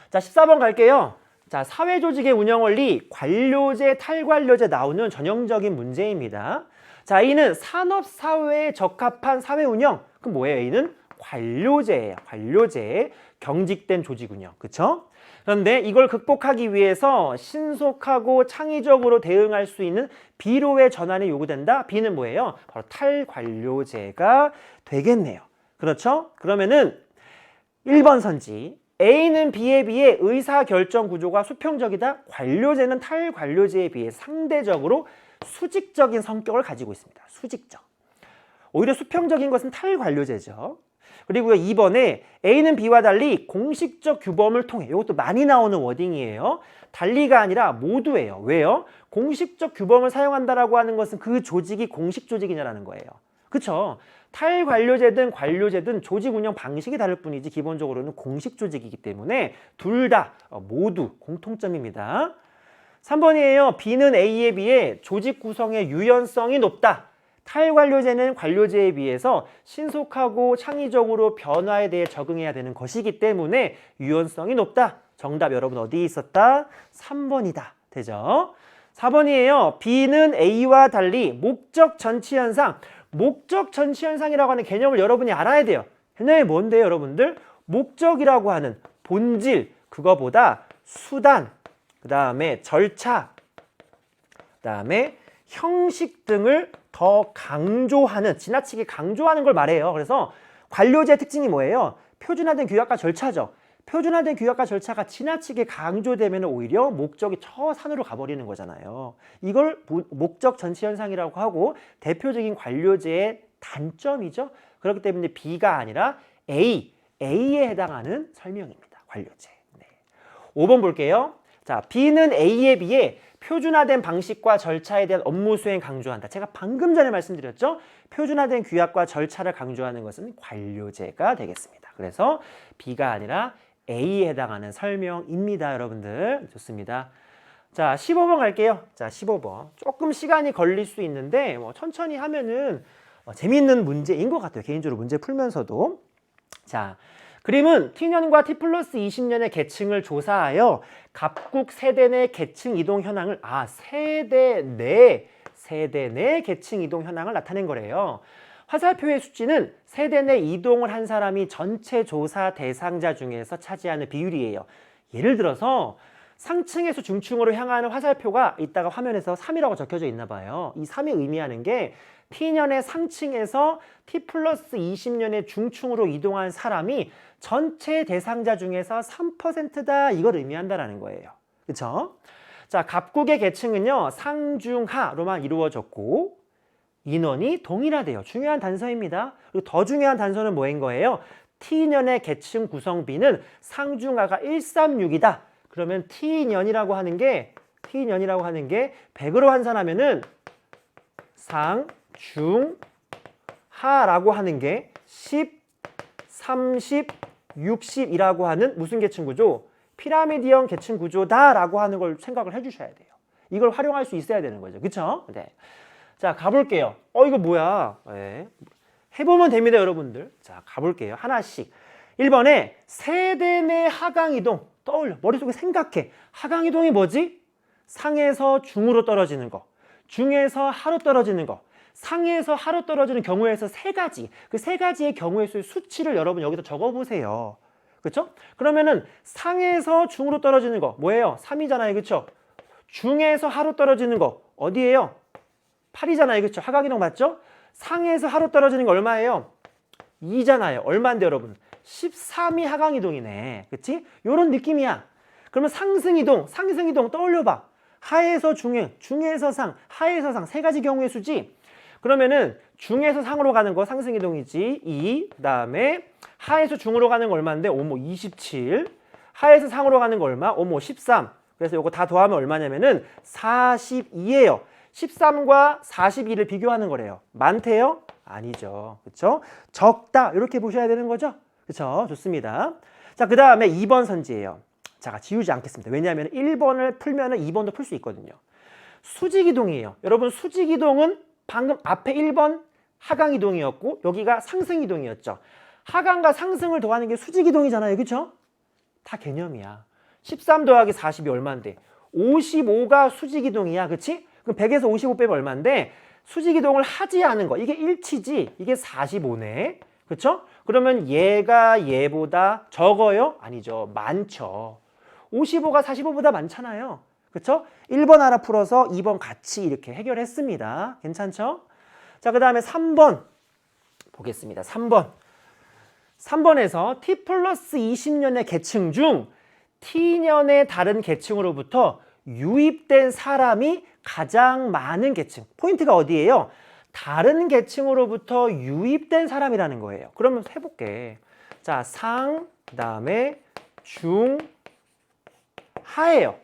[SPEAKER 1] 자, 14번 갈게요. 자, 사회조직의 운영 원리, 관료제, 탈관료제 나오는 전형적인 문제입니다. 자, A는 산업사회에 적합한 사회운영. 그럼 뭐예요? A는 관료제예요. 관료제. 경직된 조직운영. 그쵸? 그런데 이걸 극복하기 위해서 신속하고 창의적으로 대응할 수 있는 B로의 전환이 요구된다. B는 뭐예요? 바로 탈관료제가 되겠네요. 그렇죠? 그러면은 1번 선지. A는 B에 비해 의사결정 구조가 수평적이다. 관료제는 탈관료제에 비해 상대적으로 수직적인 성격을 가지고 있습니다. 수직적. 오히려 수평적인 것은 탈관료제죠. 그리고 2번에 A는 B와 달리 공식적 규범을 통해, 이것도 많이 나오는 워딩이에요. 달리가 아니라 모두예요. 왜요? 공식적 규범을 사용한다라고 하는 것은 그 조직이 공식 조직이냐라는 거예요. 그쵸? 탈관료제든 관료제든 조직 운영 방식이 다를 뿐이지 기본적으로는 공식 조직이기 때문에 둘 다 모두 공통점입니다. 3번이에요. B는 A에 비해 조직 구성의 유연성이 높다. 탈관료제는 관료제에 비해서 신속하고 창의적으로 변화에 대해 적응해야 되는 것이기 때문에 유연성이 높다. 정답 여러분 어디에 있었다? 3번이다. 되죠? 4번이에요. B는 A와 달리 목적 전치 현상. 목적 전치 현상이라고 하는 개념을 여러분이 알아야 돼요. 개념이 뭔데요, 여러분들? 목적이라고 하는 본질, 그거보다 수단, 그 다음에 절차, 그 다음에 형식 등을 더 강조하는, 지나치게 강조하는 걸 말해요. 그래서 관료제의 특징이 뭐예요? 표준화된 규약과 절차죠. 표준화된 규약과 절차가 지나치게 강조되면 오히려 목적이 저 산으로 가버리는 거잖아요. 이걸 목적 전치 현상이라고 하고 대표적인 관료제의 단점이죠. 그렇기 때문에 B가 아니라 A에 해당하는 설명입니다. 관료제. 네. 5번 볼게요. 자, B는 A에 비해 표준화된 방식과 절차에 대한 업무 수행 강조한다. 제가 방금 전에 말씀드렸죠. 표준화된 규약과 절차를 강조하는 것은 관료제가 되겠습니다. 그래서 B가 아니라 A에 해당하는 설명입니다. 여러분들. 좋습니다. 자, 15번 갈게요. 자, 15번. 조금 시간이 걸릴 수 있는데 천천히 하면은 재미있는 문제인 것 같아요. 개인적으로 문제 풀면서도. 자, 그림은 T년과 T 플러스 20년의 계층을 조사하여 갑국 세대 내 계층 이동 현황을 세대 내 계층 이동 현황을 나타낸 거래요. 화살표의 수치는 세대 내 이동을 한 사람이 전체 조사 대상자 중에서 차지하는 비율이에요. 예를 들어서 상층에서 중층으로 향하는 화살표가 이따가 화면에서 3이라고 적혀져 있나 봐요. 이 3이 의미하는 게 T년의 상층에서 T 플러스 20년의 중층으로 이동한 사람이 전체 대상자 중에서 3%다 이걸 의미한다라는 거예요. 그렇죠? 자, 갑국의 계층은요 상중하로만 이루어졌고 인원이 동일하대요. 중요한 단서입니다. 그리고 더 중요한 단서는 뭐인 거예요? T년의 계층 구성비는 상중하가 136이다. 그러면 T년이라고 하는 게 100으로 환산하면은 상중하라고 하는 게 10, 30, 60이라고 하는 무슨 계층 구조? 피라미드형 계층 구조다라고 하는 걸 생각을 해주셔야 돼요. 이걸 활용할 수 있어야 되는 거죠. 그쵸? 네. 자, 가볼게요. 이거 뭐야? 네. 해보면 됩니다, 여러분들. 자, 가볼게요. 하나씩. 1번에 세대 내 하강이동. 떠올려. 머릿속에 생각해. 하강이동이 뭐지? 상에서 중으로 떨어지는 거. 중에서 하로 떨어지는 거. 상에서 하로 떨어지는 경우에서 세 가지. 그 세 가지의 경우의 수치를 여러분 여기다 적어보세요. 그렇죠? 그러면은 상에서 중으로 떨어지는 거 뭐예요? 3이잖아요. 그렇죠? 중에서 하로 떨어지는 거 어디예요? 8이잖아요. 그렇죠? 하강이동 맞죠? 상에서 하로 떨어지는 거 얼마예요? 2잖아요. 얼마인데 여러분? 13이 하강이동이네. 그치? 요런 느낌이야. 그러면 상승이동 떠올려봐. 하에서 중에, 중에서 상, 하에서 상 세 가지 경우의 수지. 그러면은 중에서 상으로 가는 거 상승이동이지. 2. 그다음에 하에서 중으로 가는 거 얼마인데? 27. 하에서 상으로 가는 거 얼마? 13. 그래서 요거 다 더하면 얼마냐면은 42예요. 13과 42를 비교하는 거래요. 많대요? 아니죠. 그렇죠? 적다. 이렇게 보셔야 되는 거죠? 그렇죠? 좋습니다. 자, 그다음에 2번 선지예요. 자, 지우지 않겠습니다. 왜냐하면 1번을 풀면은 2번도 풀 수 있거든요. 수직이동이에요. 여러분 수직이동은 방금 앞에 1번 하강이동이었고 여기가 상승이동이었죠. 하강과 상승을 더하는 게 수직이동이잖아요. 그렇죠? 다 개념이야. 13 더하기 40이 얼마인데? 55가 수직이동이야. 그렇지? 그럼 100에서 55 빼면 얼마인데? 수직이동을 하지 않은 거. 이게 1치지. 이게 45네. 그렇죠? 그러면 얘가 얘보다 적어요? 아니죠. 많죠. 55가 45보다 많잖아요. 그렇죠? 1번 하나 풀어서 2번 같이 이렇게 해결했습니다. 괜찮죠? 자, 그 다음에 3번 보겠습니다. 3번. 3번에서 T 플러스 20년의 계층 중 T년의 다른 계층으로부터 유입된 사람이 가장 많은 계층. 포인트가 어디예요? 다른 계층으로부터 유입된 사람이라는 거예요. 그러면 해볼게. 자, 상, 그 다음에 중, 하예요.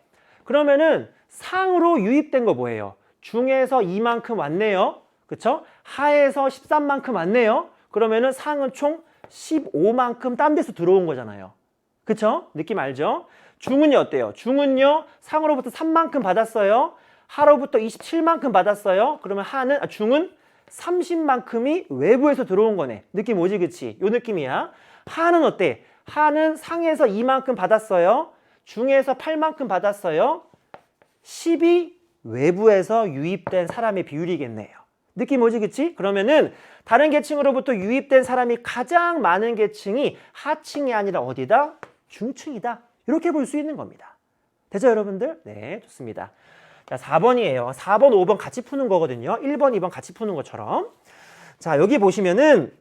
[SPEAKER 1] 그러면은 상으로 유입된 거 뭐예요? 중에서 이만큼 왔네요. 그쵸? 하에서 13만큼 왔네요. 그러면은 상은 총 15만큼 딴 데서 들어온 거잖아요. 그쵸? 느낌 알죠? 중은요 어때요? 중은요 상으로부터 3만큼 받았어요. 하로부터 27만큼 받았어요. 그러면 중은 30만큼이 외부에서 들어온 거네. 느낌 오지 그치? 요 느낌이야. 하는 어때? 하는 상에서 2만큼 받았어요. 중에서 8만큼 받았어요. 10이 외부에서 유입된 사람의 비율이겠네요. 느낌 오지 그치? 그러면은 다른 계층으로부터 유입된 사람이 가장 많은 계층이 하층이 아니라 어디다? 중층이다. 이렇게 볼 수 있는 겁니다. 되죠 여러분들? 네, 좋습니다. 자, 4번이에요. 4번, 5번 같이 푸는 거거든요. 1번, 2번 같이 푸는 것처럼. 자, 여기 보시면은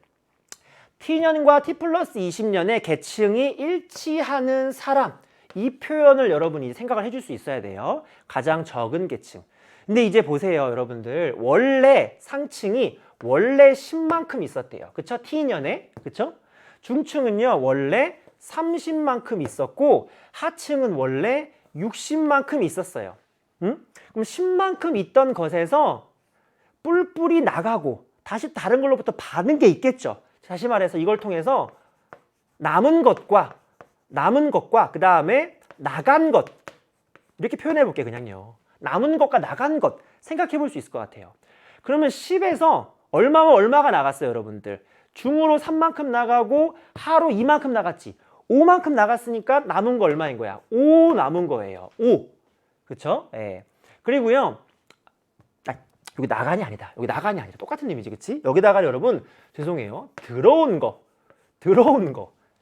[SPEAKER 1] T년과 T 플러스 20년의 계층이 일치하는 사람. 이 표현을 여러분이 생각을 해줄 수 있어야 돼요. 가장 적은 계층. 근데 이제 보세요 여러분들. 원래 상층이 원래 10만큼 있었대요. 그쵸? T년에. 그쵸? 중층은요 원래 30만큼 있었고 하층은 원래 60만큼 있었어요. 응? 그럼 10만큼 있던 것에서 뿔뿔이 나가고 다시 다른 걸로부터 받은 게 있겠죠. 다시 말해서 이걸 통해서 남은 것과 그 다음에 나간 것 이렇게 표현해 볼게요. 그냥요. 남은 것과 나간 것 생각해 볼 수 있을 것 같아요. 그러면 10에서 얼마면 얼마가 나갔어요 여러분들? 중으로 3만큼 나가고 하로 2만큼 나갔지. 5만큼 나갔으니까 남은 거 얼마인 거야? 5 남은 거예요. 5. 그쵸? 예. 그리고요. 여기 나간이 아니다. 여기 나간이 아니라 똑같은 의미지. 그치? 여기다가 여러분 죄송해요. 들어온 거.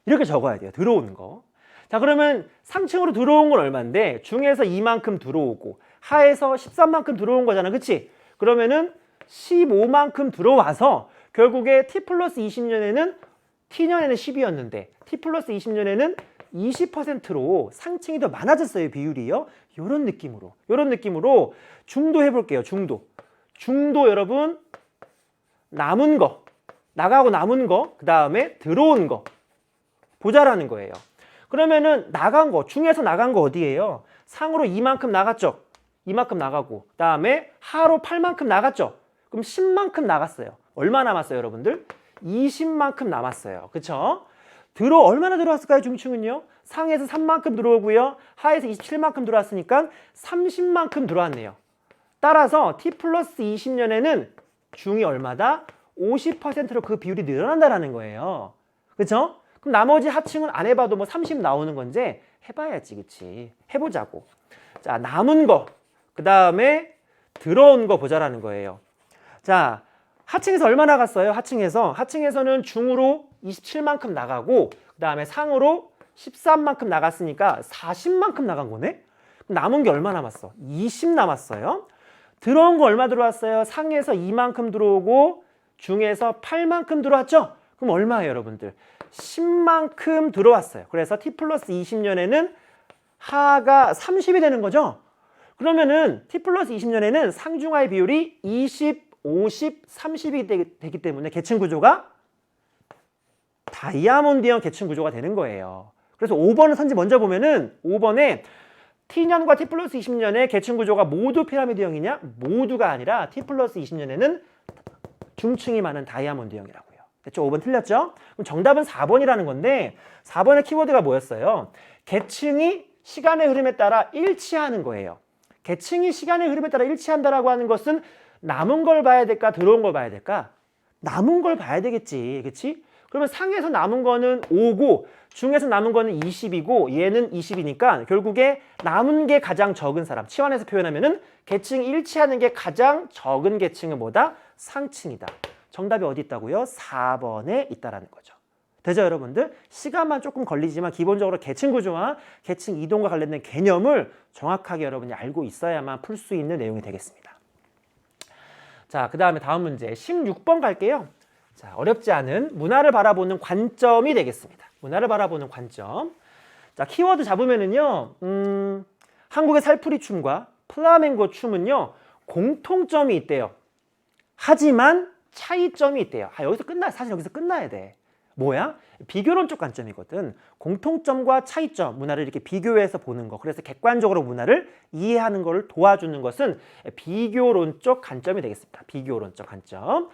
[SPEAKER 1] 이렇게 적어야 돼요. 들어온 거. 자, 그러면 상층으로 들어온 건 얼마인데 중에서 2만큼 들어오고 하에서 13만큼 들어온 거잖아. 그치? 그러면은 15만큼 들어와서 결국에 T 플러스 20년에는 T년에는 10이었는데 T 플러스 20년에는 20%로 상층이 더 많아졌어요. 비율이요. 요런 느낌으로 중도 해볼게요. 중도 여러분 남은 거 나가고 남은 거 그 다음에 들어온 거 보자라는 거예요. 그러면은 나간 거 중에서 나간 거 어디예요? 상으로 2만큼 나갔죠. 이만큼 나가고 그 다음에 하로 8만큼 나갔죠. 그럼 10만큼 나갔어요. 얼마 남았어요 여러분들? 20만큼 남았어요. 그쵸? 얼마나 들어왔을까요 중층은요? 상에서 3만큼 들어오고요. 하에서 27만큼 들어왔으니까 30만큼 들어왔네요. 따라서 T 플러스 20년에는 중이 얼마다? 50%로 그 비율이 늘어난다는 거예요. 그쵸? 그럼 나머지 하층은 안 해봐도 뭐 30 나오는 건지 해봐야지. 그치? 해보자고. 자, 남은 거. 그 다음에 들어온 거 보자라는 거예요. 자, 하층에서 얼마 나갔어요? 하층에서는 중으로 27만큼 나가고 그 다음에 상으로 13만큼 나갔으니까 40만큼 나간 거네? 그럼 남은 게 얼마 남았어? 20 남았어요. 들어온 거 얼마 들어왔어요? 상에서 2만큼 들어오고 중에서 8만큼 들어왔죠? 그럼 얼마예요 여러분들? 10만큼 들어왔어요. 그래서 T 플러스 20년에는 하가 30이 되는 거죠? 그러면은 T 플러스 20년에는 상중하의 비율이 20, 50, 30이 되기 때문에 계층 구조가 다이아몬드형 계층 구조가 되는 거예요. 그래서 5번을 선지 먼저 보면은 5번에 T년과 T 플러스 20년의 계층 구조가 모두 피라미드형이냐? 모두가 아니라 T 플러스 20년에는 중층이 많은 다이아몬드형이라고요. 됐죠? 5번 틀렸죠? 그럼 정답은 4번이라는 건데 4번의 키워드가 뭐였어요? 계층이 시간의 흐름에 따라 일치하는 거예요. 계층이 시간의 흐름에 따라 일치한다라고 하는 것은 남은 걸 봐야 될까? 들어온 걸 봐야 될까? 남은 걸 봐야 되겠지. 그치? 그러면 상에서 남은 거는 5고 중에서 남은 거는 20이고 얘는 20이니까 결국에 남은 게 가장 적은 사람. 치환해서 표현하면은 계층이 일치하는 게 가장 적은 계층은 뭐다? 상층이다. 정답이 어디 있다고요? 4번에 있다라는 거죠. 되죠 여러분들? 시간만 조금 걸리지만 기본적으로 계층 구조와 계층 이동과 관련된 개념을 정확하게 여러분이 알고 있어야만 풀 수 있는 내용이 되겠습니다. 자, 그 다음에 다음 문제 16번 갈게요. 자, 어렵지 않은 문화를 바라보는 관점이 되겠습니다. 문화를 바라보는 관점. 자, 키워드 잡으면은요, 한국의 살풀이 춤과 플라멩고 춤은요, 공통점이 있대요. 하지만 차이점이 있대요. 여기서 사실 여기서 끝나야 돼. 뭐야? 비교론적 관점이거든. 공통점과 차이점, 문화를 이렇게 비교해서 보는 거. 그래서 객관적으로 문화를 이해하는 것을 도와주는 것은 비교론적 관점이 되겠습니다. 비교론적 관점.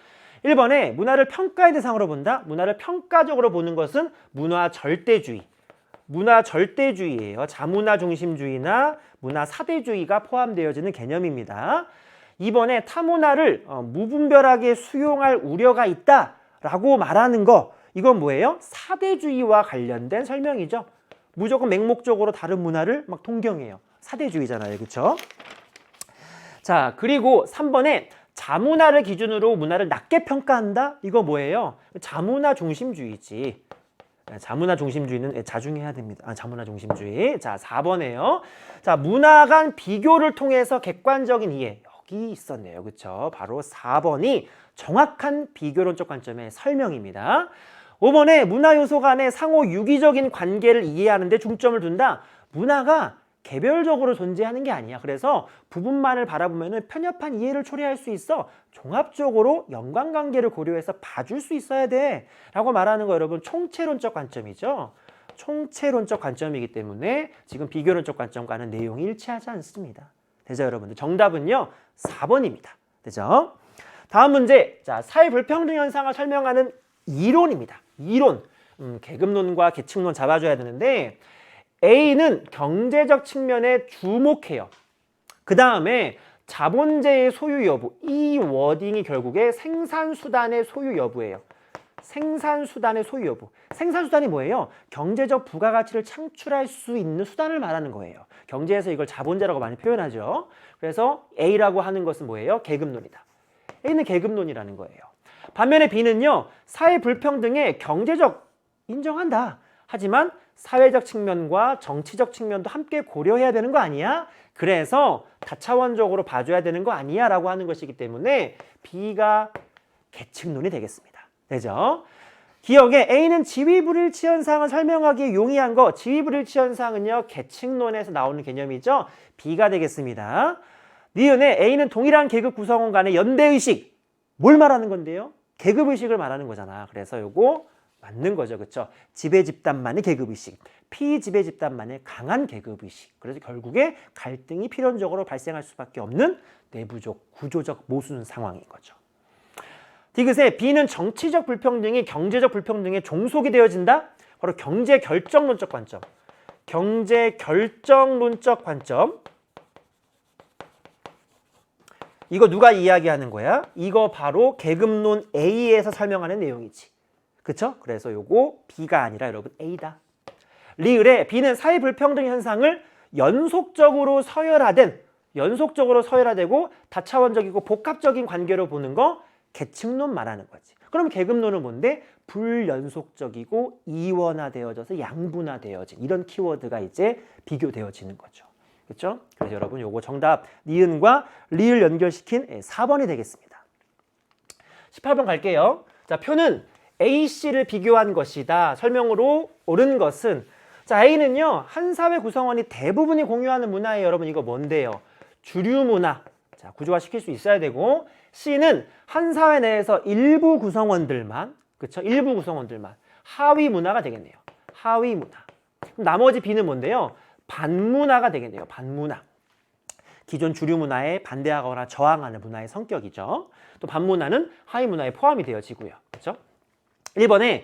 [SPEAKER 1] 1번에 문화를 평가의 대상으로 본다. 문화를 평가적으로 보는 것은 문화 절대주의. 문화 절대주의예요. 자문화 중심주의나 문화 사대주의가 포함되어지는 개념입니다. 2번에 타문화를 무분별하게 수용할 우려가 있다라고 말하는 거. 이건 뭐예요? 사대주의와 관련된 설명이죠. 무조건 맹목적으로 다른 문화를 막 동경해요. 사대주의잖아요. 그렇죠? 자, 그리고 3번에 자문화를 기준으로 문화를 낮게 평가한다? 이거 뭐예요? 자문화 중심주의지. 자문화 중심주의는 자중해야 됩니다. 자문화 중심주의. 자, 4번에요. 자, 문화 간 비교를 통해서 객관적인 이해. 여기 있었네요. 그렇죠? 바로 4번이 정확한 비교론적 관점의 설명입니다. 5번에 문화 요소 간의 상호 유기적인 관계를 이해하는 데 중점을 둔다. 문화가 개별적으로 존재하는 게 아니야. 그래서 부분만을 바라보면 편협한 이해를 초래할 수 있어. 종합적으로 연관관계를 고려해서 봐줄 수 있어야 돼 라고 말하는 거 여러분 총체론적 관점이죠. 총체론적 관점이기 때문에 지금 비교론적 관점과는 내용이 일치하지 않습니다. 되죠 여러분들? 정답은요 4번입니다. 되죠? 다음 문제. 자, 사회 불평등 현상을 설명하는 이론입니다. 이론. 계급론과 계층론 잡아줘야 되는데 A는 경제적 측면에 주목해요. 그 다음에 자본재의 소유 여부. 이 워딩이 결국에 생산수단의 소유 여부예요. 생산수단의 소유 여부. 생산수단이 뭐예요? 경제적 부가가치를 창출할 수 있는 수단을 말하는 거예요. 경제에서 이걸 자본재라고 많이 표현하죠. 그래서 A라고 하는 것은 뭐예요? 계급론이다. A는 계급론이라는 거예요. 반면에 B는요. 사회 불평등의 경제적 인정한다. 하지만 사회적 측면과 정치적 측면도 함께 고려해야 되는 거 아니야? 그래서 다차원적으로 봐줘야 되는 거 아니야? 라고 하는 것이기 때문에 B가 계층론이 되겠습니다. 되죠? 기억에 A는 지위불일치 현상을 설명하기 용이한 거. 지위불일치 현상은요. 계층론에서 나오는 개념이죠. B가 되겠습니다. 니은에 A는 동일한 계급 구성원 간의 연대의식. 뭘 말하는 건데요? 계급의식을 말하는 거잖아. 그래서 요거 맞는 거죠. 그렇죠? 지배 집단만의 계급의식, 피지배 집단만의 강한 계급의식. 그래서 결국에 갈등이 필연적으로 발생할 수밖에 없는 내부적, 구조적 모순 상황인 거죠. 디귿에 B는 정치적 불평등이 경제적 불평등에 종속이 되어진다? 바로 경제 결정론적 관점. 경제 결정론적 관점. 이거 누가 이야기하는 거야? 이거 바로 계급론 A에서 설명하는 내용이지. 그쵸? 그래서 요거 B가 아니라 여러분 A다. 리을에 B는 사회 불평등 현상을 연속적으로 서열화되고 다차원적이고 복합적인 관계로 보는 거 계층론 말하는 거지. 그럼 계급론은 뭔데? 불연속적이고 이원화되어져서 양분화되어진 이런 키워드가 이제 비교되어지는 거죠. 그렇죠? 그래서 여러분 요거 정답 니은과 리을 연결시킨 4번이 되겠습니다. 18번 갈게요. 자, 표는 A, C를 비교한 것이다. 설명으로 옳은 것은 자, A는요. 한 사회 구성원이 대부분이 공유하는 문화예요. 여러분 이거 뭔데요? 주류 문화. 자, 구조화시킬 수 있어야 되고 C는 한 사회 내에서 일부 구성원들만 그렇죠? 일부 구성원들만 하위 문화가 되겠네요. 하위 문화. 그럼 나머지 B는 뭔데요? 반문화가 되겠네요. 반문화. 기존 주류 문화에 반대하거나 저항하는 문화의 성격이죠. 또 반문화는 하위 문화에 포함이 되어지고요. 그렇죠? 1번에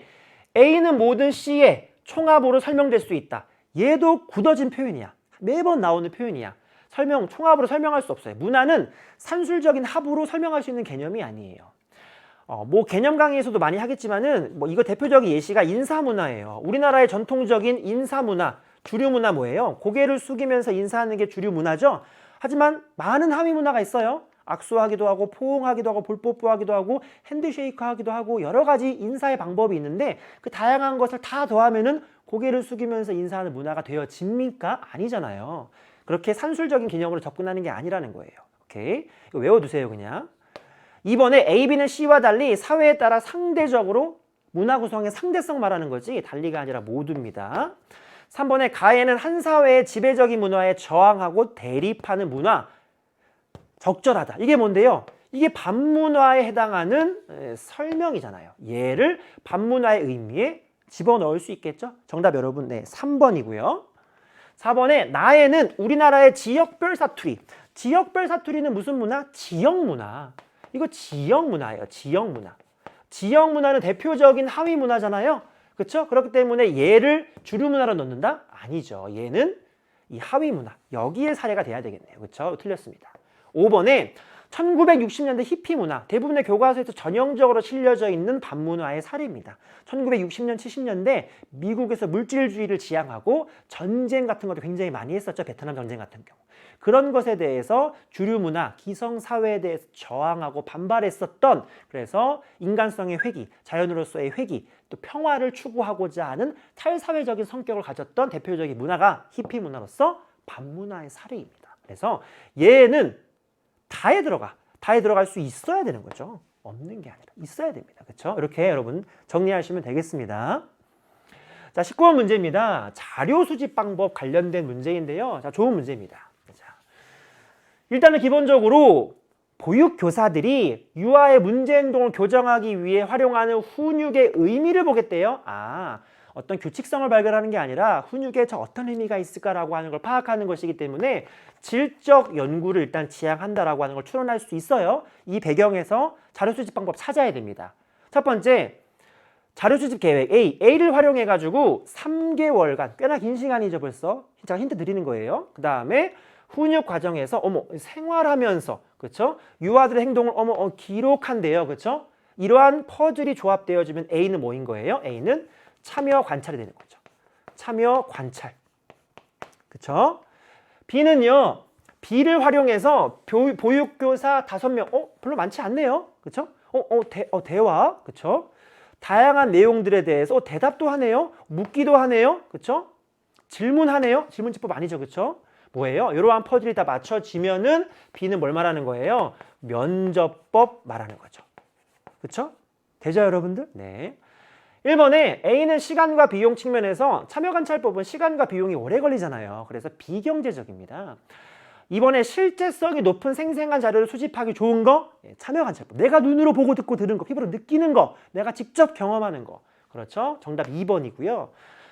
[SPEAKER 1] A는 모든 C의 총합으로 설명될 수 있다. 얘도 굳어진 표현이야. 매번 나오는 표현이야. 총합으로 설명할 수 없어요. 문화는 산술적인 합으로 설명할 수 있는 개념이 아니에요. 뭐 개념 강의에서도 많이 하겠지만은 뭐 이거 대표적인 예시가 인사문화예요. 우리나라의 전통적인 인사문화, 주류문화 뭐예요? 고개를 숙이면서 인사하는 게 주류문화죠. 하지만 많은 하위 문화가 있어요. 악수하기도 하고 포옹하기도 하고 볼뽀뽀하기도 하고 핸드쉐이크 하기도 하고 여러 가지 인사의 방법이 있는데 그 다양한 것을 다 더하면은 고개를 숙이면서 인사하는 문화가 되어집니까? 아니잖아요. 그렇게 산술적인 개념으로 접근하는 게 아니라는 거예요. 오케이? 이거 외워두세요 그냥. 2번에 A, B는 C와 달리 사회에 따라 상대적으로 문화 구성의 상대성 말하는 거지 달리가 아니라 모두입니다. 3번에 가해는 한 사회의 지배적인 문화에 저항하고 대립하는 문화. 적절하다. 이게 뭔데요? 이게 반문화에 해당하는 설명이잖아요. 얘를 반문화의 의미에 집어넣을 수 있겠죠? 정답 여러분, 네, 3번이고요. 4번에 나에는 우리나라의 지역별 사투리. 지역별 사투리는 무슨 문화? 지역 문화. 이거 지역 문화예요. 지역 문화. 지역 문화는 대표적인 하위 문화잖아요. 그렇죠? 그렇기 때문에 얘를 주류 문화로 넣는다? 아니죠. 얘는 이 하위 문화. 여기에 사례가 돼야 되겠네요. 그렇죠? 틀렸습니다. 5번에 1960년대 히피 문화, 대부분의 교과서에서 전형적으로 실려져 있는 반문화의 사례입니다. 1960년, 70년대 미국에서 물질주의를 지향하고 전쟁 같은 것도 굉장히 많이 했었죠. 베트남 전쟁 같은 경우. 그런 것에 대해서 주류 문화, 기성사회에 대해서 저항하고 반발했었던, 그래서 인간성의 회귀, 자연으로서의 회귀, 또 평화를 추구하고자 하는 탈사회적인 성격을 가졌던 대표적인 문화가 히피 문화로서 반문화의 사례입니다. 그래서 얘는 다에 들어갈 수 있어야 되는 거죠. 없는 게 아니라 있어야 됩니다. 그렇죠? 이렇게 여러분 정리하시면 되겠습니다. 자, 19번 문제입니다. 자료 수집 방법 관련된 문제인데요. 자, 좋은 문제입니다. 자, 일단은 기본적으로 보육교사들이 유아의 문제 행동을 교정하기 위해 활용하는 훈육의 의미를 보겠대요. 어떤 규칙성을 발견하는 게 아니라 훈육에 저 어떤 의미가 있을까라고 하는 걸 파악하는 것이기 때문에 질적 연구를 일단 지향한다라고 하는 걸 추론할 수 있어요. 이 배경에서 자료 수집 방법 찾아야 됩니다. 첫 번째, 자료 수집 계획 A를 활용해 가지고 3개월간, 꽤나 긴 시간이죠 벌써. 제가 힌트 드리는 거예요. 그 다음에 훈육 과정에서 생활하면서, 그렇죠? 유아들의 행동을 기록한대요. 그렇죠? 이러한 퍼즐이 조합되어지면 A는 뭐인 거예요? A는 참여 관찰이 되는 거죠. 참여 관찰. 그쵸? B는요. B를 활용해서 보육교사 5명. 별로 많지 않네요. 그쵸? 대화. 그쵸? 다양한 내용들에 대해서 대답도 하네요. 묻기도 하네요. 그쵸? 질문하네요. 질문지법 아니죠. 그쵸? 뭐예요? 이러한 퍼즐이 다 맞춰지면은 B는 뭘 말하는 거예요? 면접법 말하는 거죠. 그쵸? 되죠, 여러분들? 네. 1번에 A는 시간과 비용 측면에서 참여관찰법은 시간과 비용이 오래 걸리잖아요. 그래서 비경제적입니다. 2번에 실제성이 높은 생생한 자료를 수집하기 좋은 거, 참여관찰법. 내가 눈으로 보고 듣고 들은 거, 피부로 느끼는 거, 내가 직접 경험하는 거. 그렇죠? 정답 2번이고요.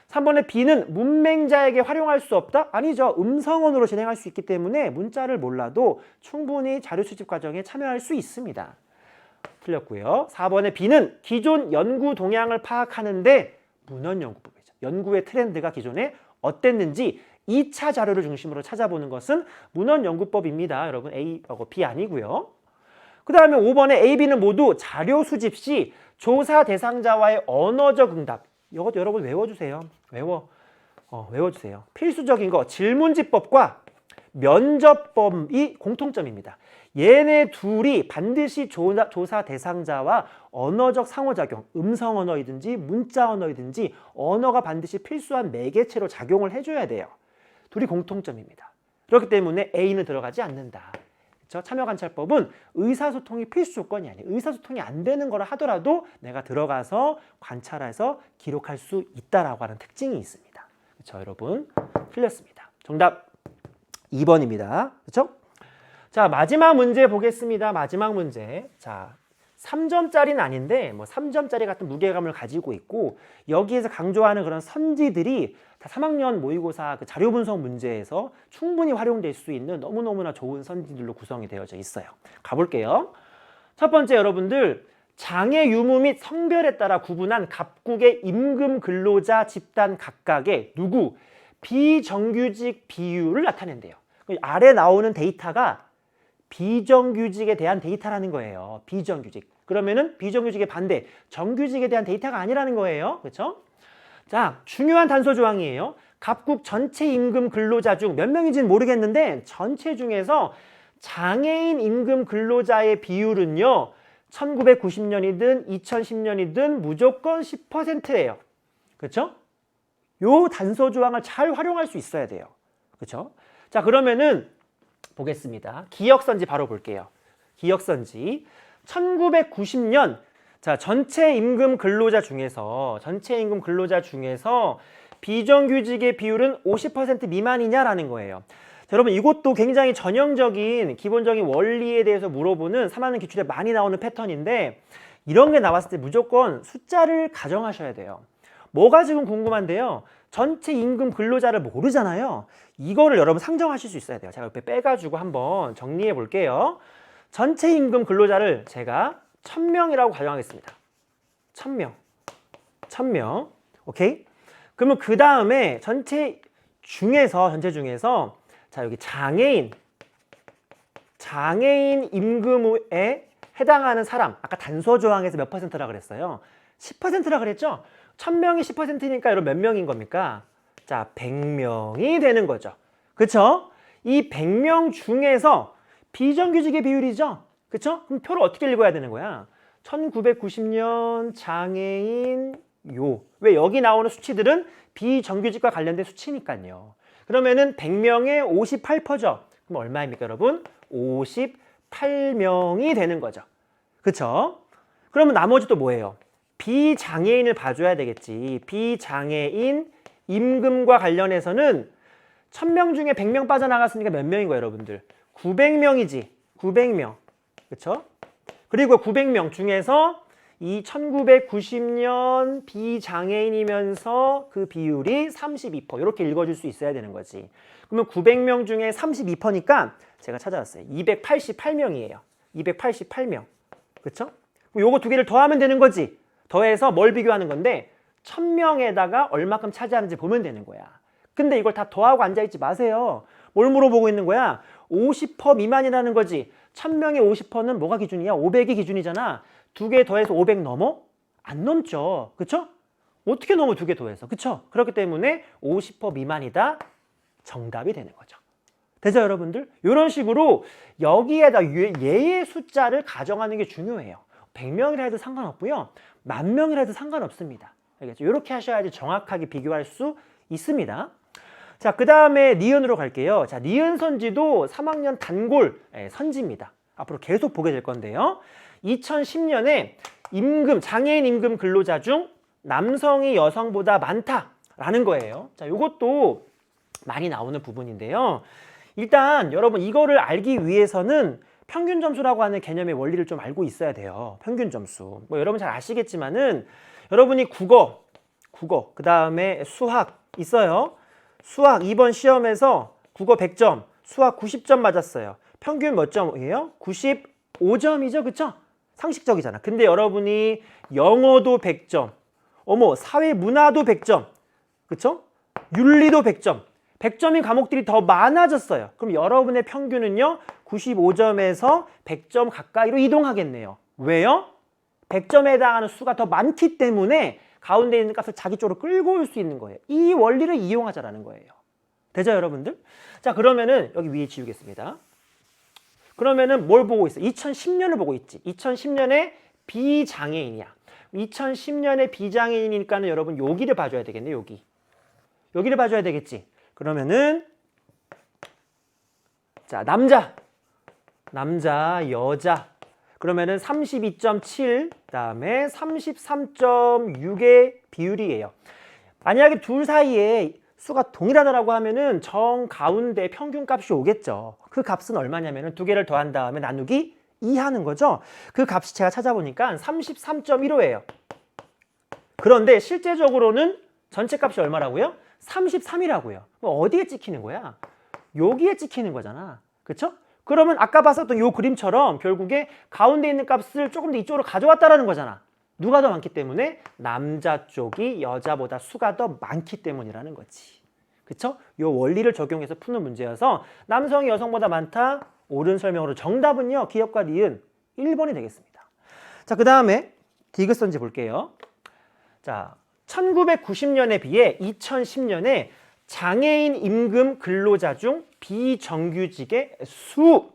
[SPEAKER 1] 3번에 B는 문맹자에게 활용할 수 없다? 아니죠. 음성언어로 진행할 수 있기 때문에 문자를 몰라도 충분히 자료 수집 과정에 참여할 수 있습니다. 틀렸고요. 4번의 B는 기존 연구 동향을 파악하는데 문헌연구법이죠. 연구의 트렌드가 기존에 어땠는지 2차 자료를 중심으로 찾아보는 것은 문헌연구법입니다. 여러분 B 아니고요. 그 다음에 5번의 A, B는 모두 자료 수집 시 조사 대상자와의 언어적 응답. 이것도 여러분 외워주세요. 외워주세요. 필수적인 거 질문지법과 면접법이 공통점입니다. 얘네 둘이 반드시 조사 대상자와 언어적 상호작용, 음성 언어이든지 문자 언어이든지 언어가 반드시 필수한 매개체로 작용을 해줘야 돼요. 둘이 공통점입니다. 그렇기 때문에 A는 들어가지 않는다. 그렇죠? 참여관찰법은 의사소통이 필수 조건이 아니에요. 의사소통이 안 되는 거라 하더라도 내가 들어가서 관찰해서 기록할 수 있다라고 하는 특징이 있습니다. 그렇죠, 여러분? 틀렸습니다. 정답 2번입니다. 그렇죠? 자, 마지막 문제 보겠습니다. 마지막 문제. 자, 3점짜리는 아닌데 3점짜리 같은 무게감을 가지고 있고 여기에서 강조하는 그런 선지들이 다 3학년 모의고사 그 자료 분석 문제에서 충분히 활용될 수 있는 너무너무나 좋은 선지들로 구성이 되어져 있어요. 가볼게요. 첫 번째, 여러분들 장애 유무 및 성별에 따라 구분한 각국의 임금 근로자 집단 각각의 누구? 비정규직 비율을 나타낸대요. 아래 나오는 데이터가 비정규직에 대한 데이터라는 거예요. 비정규직. 그러면은 비정규직의 반대, 정규직에 대한 데이터가 아니라는 거예요. 그렇죠? 자, 중요한 단서 조항이에요. 각국 전체 임금 근로자 중 몇 명인지는 모르겠는데 전체 중에서 장애인 임금 근로자의 비율은요. 1990년이든 2010년이든 무조건 10%예요. 그렇죠? 요 단서 조항을 잘 활용할 수 있어야 돼요. 그렇죠? 자, 그러면은 보겠습니다. 기억선지 바로 볼게요. 기억선지. 1990년 자, 전체 임금 근로자 중에서 비정규직의 비율은 50% 미만이냐라는 거예요. 자, 여러분 이것도 굉장히 전형적인 기본적인 원리에 대해서 물어보는 3학년 기출에 많이 나오는 패턴인데 이런 게 나왔을 때 무조건 숫자를 가정하셔야 돼요. 뭐가 지금 궁금한데요. 전체 임금 근로자를 모르잖아요. 이거를 여러분 상정하실 수 있어야 돼요. 제가 옆에 빼가지고 한번 정리해 볼게요. 전체 임금 근로자를 제가 1000명이라고 가정하겠습니다. 1000명. 오케이? 그러면 그 다음에 전체 중에서 자, 여기 장애인 임금에 해당하는 사람, 아까 단서 조항에서 몇 퍼센트라 그랬어요? 10%라 그랬죠? 1000명이 10%니까 여러분 몇 명인 겁니까? 자, 100명이 되는 거죠. 그쵸? 이 100명 중에서 비정규직의 비율이죠? 그쵸? 그럼 표를 어떻게 읽어야 되는 거야? 1990년 장애인 왜 여기 나오는 수치들은 비정규직과 관련된 수치니까요. 그러면은 100명에 58%죠. 그럼 얼마입니까, 여러분? 58명이 되는 거죠. 그쵸? 그러면 나머지 또 뭐예요? 비장애인을 봐줘야 되겠지. 비장애인 임금과 관련해서는 1000명 중에 100명 빠져나갔으니까 몇 명인 거예요, 여러분들? 900명이지. 900명. 그쵸? 그리고 900명 중에서 이 1990년 비장애인이면서 그 비율이 32% 이렇게 읽어줄 수 있어야 되는 거지. 그러면 900명 중에 32%니까 제가 찾아왔어요. 288명이에요. 288명. 그쵸? 요거 두 개를 더하면 되는 거지. 더해서 뭘 비교하는 건데 1000명에다가 얼마큼 차지하는지 보면 되는 거야. 근데 이걸 다 더하고 앉아있지 마세요. 뭘 물어보고 있는 거야? 50% 미만이라는 거지. 1000명의 50%는 뭐가 기준이야? 500이 기준이잖아. 두 개 더해서 500 넘어? 안 넘죠. 그쵸? 어떻게 넘어 두 개 더해서? 그쵸? 그렇기 때문에 50% 미만이다. 정답이 되는 거죠. 되죠, 여러분들? 이런 식으로 여기에다 얘의 숫자를 가정하는 게 중요해요. 100명이라 해도 상관없고요. 10,000명이라 해도 상관없습니다. 알겠죠? 이렇게 하셔야지 정확하게 비교할 수 있습니다. 자, 그 다음에 니은으로 갈게요. 자, 니은 선지도 3학년 단골 선지입니다. 앞으로 계속 보게 될 건데요. 2010년에 장애인 임금 근로자 중 남성이 여성보다 많다라는 거예요. 자, 이것도 많이 나오는 부분인데요. 일단 여러분 이거를 알기 위해서는 평균 점수라고 하는 개념의 원리를 좀 알고 있어야 돼요. 평균 점수. 뭐 여러분 잘 아시겠지만은 여러분이 국어, 그 다음에 수학 있어요. 수학 이번 시험에서 국어 100점, 수학 90점 맞았어요. 평균 몇 점이에요? 95점이죠, 그쵸? 상식적이잖아. 근데 여러분이 영어도 100점, 사회 문화도 100점, 그쵸? 윤리도 100점. 100점인 과목들이 더 많아졌어요. 그럼 여러분의 평균은요, 95점에서 100점 가까이로 이동하겠네요. 왜요? 100점에 해당하는 수가 더 많기 때문에 가운데 있는 값을 자기 쪽으로 끌고 올 수 있는 거예요. 이 원리를 이용하자라는 거예요. 되죠, 여러분들? 자, 그러면은 여기 위에 지우겠습니다. 그러면은 뭘 보고 있어? 2010년을 보고 있지. 2010년에 비장애인이야. 2010년에 비장애인이니까는 여러분 여기를 봐줘야 되겠네, 여기를 봐줘야 되겠지. 그러면은 자, 남자, 여자. 그러면은 32.7, 그다음에 33.6의 비율이에요. 만약에 둘 사이에 수가 동일하다라고 하면은 정 가운데 평균 값이 오겠죠. 그 값은 얼마냐면은 두 개를 더한 다음에 나누기 2 하는 거죠. 그 값이 제가 찾아보니까 33.15예요. 그런데 실제적으로는 전체 값이 얼마라고요? 33이라고요. 어디에 찍히는 거야? 여기에 찍히는 거잖아. 그쵸? 그러면 아까 봤었던 이 그림처럼 결국에 가운데 있는 값을 조금 더 이쪽으로 가져왔다라는 거잖아. 누가 더 많기 때문에? 남자 쪽이 여자보다 수가 더 많기 때문이라는 거지. 그쵸? 이 원리를 적용해서 푸는 문제여서 남성이 여성보다 많다. 옳은 설명으로 정답은요. 기역과 니은 1번이 되겠습니다. 자, 그 다음에 디귿선지 볼게요. 자, 1990년에 비해 2010년에 장애인 임금 근로자 중 비정규직의 수를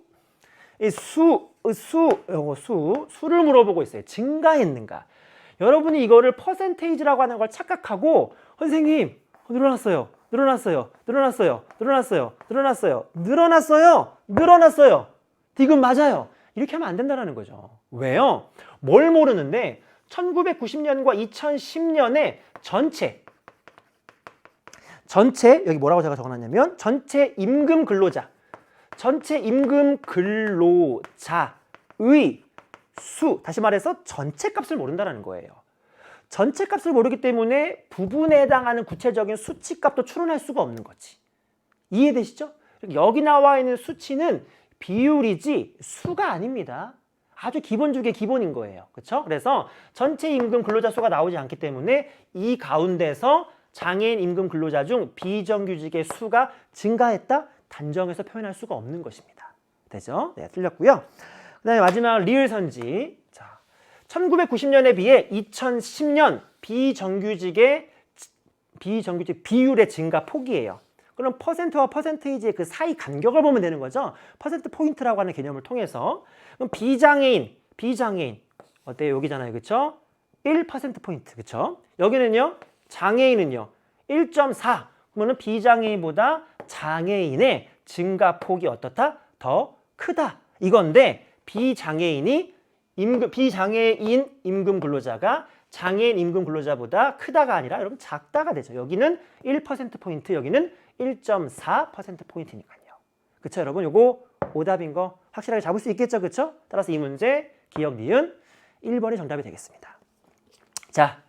[SPEAKER 1] 물어보고 있어요. 증가했는가? 여러분이 이거를 퍼센테이지라고 하는 걸 착각하고 늘어났어요. 디귿 맞아요. 이렇게 하면 안 된다는 거죠. 왜요? 뭘 모르는데 1990년과 2010년에 전체 여기 뭐라고 제가 적어놨냐면 전체 임금 근로자의 수, 다시 말해서 전체 값을 모른다는 거예요. 전체 값을 모르기 때문에 부분에 해당하는 구체적인 수치값도 추론할 수가 없는 거지. 이해되시죠? 여기 나와 있는 수치는 비율이지 수가 아닙니다. 아주 기본 중에 기본인 거예요. 그렇죠? 그래서 전체 임금 근로자 수가 나오지 않기 때문에 이 가운데서 장애인 임금 근로자 중 비정규직의 수가 증가했다? 단정해서 표현할 수가 없는 것입니다. 되죠? 네, 틀렸고요. 그 다음에 마지막 리을선지. 자, 1990년에 비해 2010년 비정규직 비율의 증가 폭이에요. 그럼 퍼센트와 퍼센테이지의 그 사이 간격을 보면 되는 거죠. 퍼센트 포인트라고 하는 개념을 통해서. 그럼 비장애인 어때요? 여기잖아요. 그쵸? 1% 포인트. 그쵸? 여기는요. 장애인은요. 1.4. 그러면 비장애인보다 장애인의 증가폭이 어떻다? 더 크다. 이건데 비장애인 임금 근로자가 장애인 임금 근로자보다 크다가 아니라 여러분 작다가 되죠. 여기는 1% 포인트, 여기는 1.4% 포인트니까요. 그쵸 여러분? 요거 오답인 거 확실하게 잡을 수 있겠죠? 그쵸? 따라서 이 문제 기억 니은 1번이 정답이 되겠습니다. 자,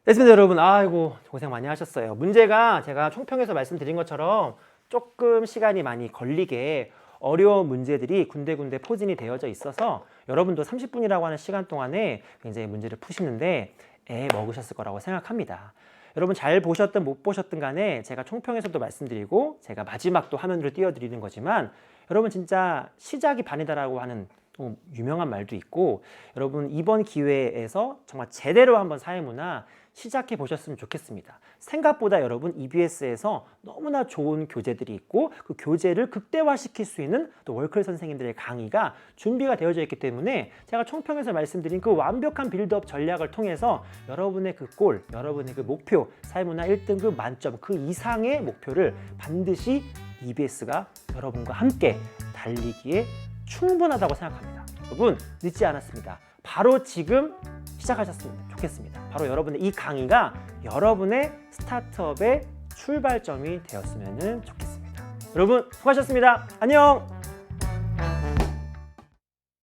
[SPEAKER 1] 됐습니다 여러분. 아이고 고생 많이 하셨어요. 문제가 제가 총평에서 말씀드린 것처럼 조금 시간이 많이 걸리게 어려운 문제들이 군데군데 포진이 되어져 있어서 여러분도 30분이라고 하는 시간 동안에 굉장히 문제를 푸시는데 먹으셨을 거라고 생각합니다. 여러분 잘 보셨든 못 보셨든 간에 제가 총평에서도 말씀드리고 제가 마지막 또 화면으로 띄워드리는 거지만 여러분 진짜 시작이 반이다라고 하는 또 유명한 말도 있고 여러분 이번 기회에서 정말 제대로 한번 사회문화 시작해 보셨으면 좋겠습니다. 생각보다 여러분 EBS에서 너무나 좋은 교재들이 있고 그 교재를 극대화시킬 수 있는 또 월클 선생님들의 강의가 준비가 되어져 있기 때문에 제가 총평에서 말씀드린 그 완벽한 빌드업 전략을 통해서 여러분의 그 골, 여러분의 그 목표, 사회문화 1등급 만점 그 이상의 목표를 반드시 EBS가 여러분과 함께 달리기에 충분하다고 생각합니다. 여러분 늦지 않았습니다. 바로 지금 시작하셨으면 좋겠습니다. 바로 여러분의 이 강의가 여러분의 스타트업의 출발점이 되었으면 좋겠습니다. 여러분 수고하셨습니다. 안녕!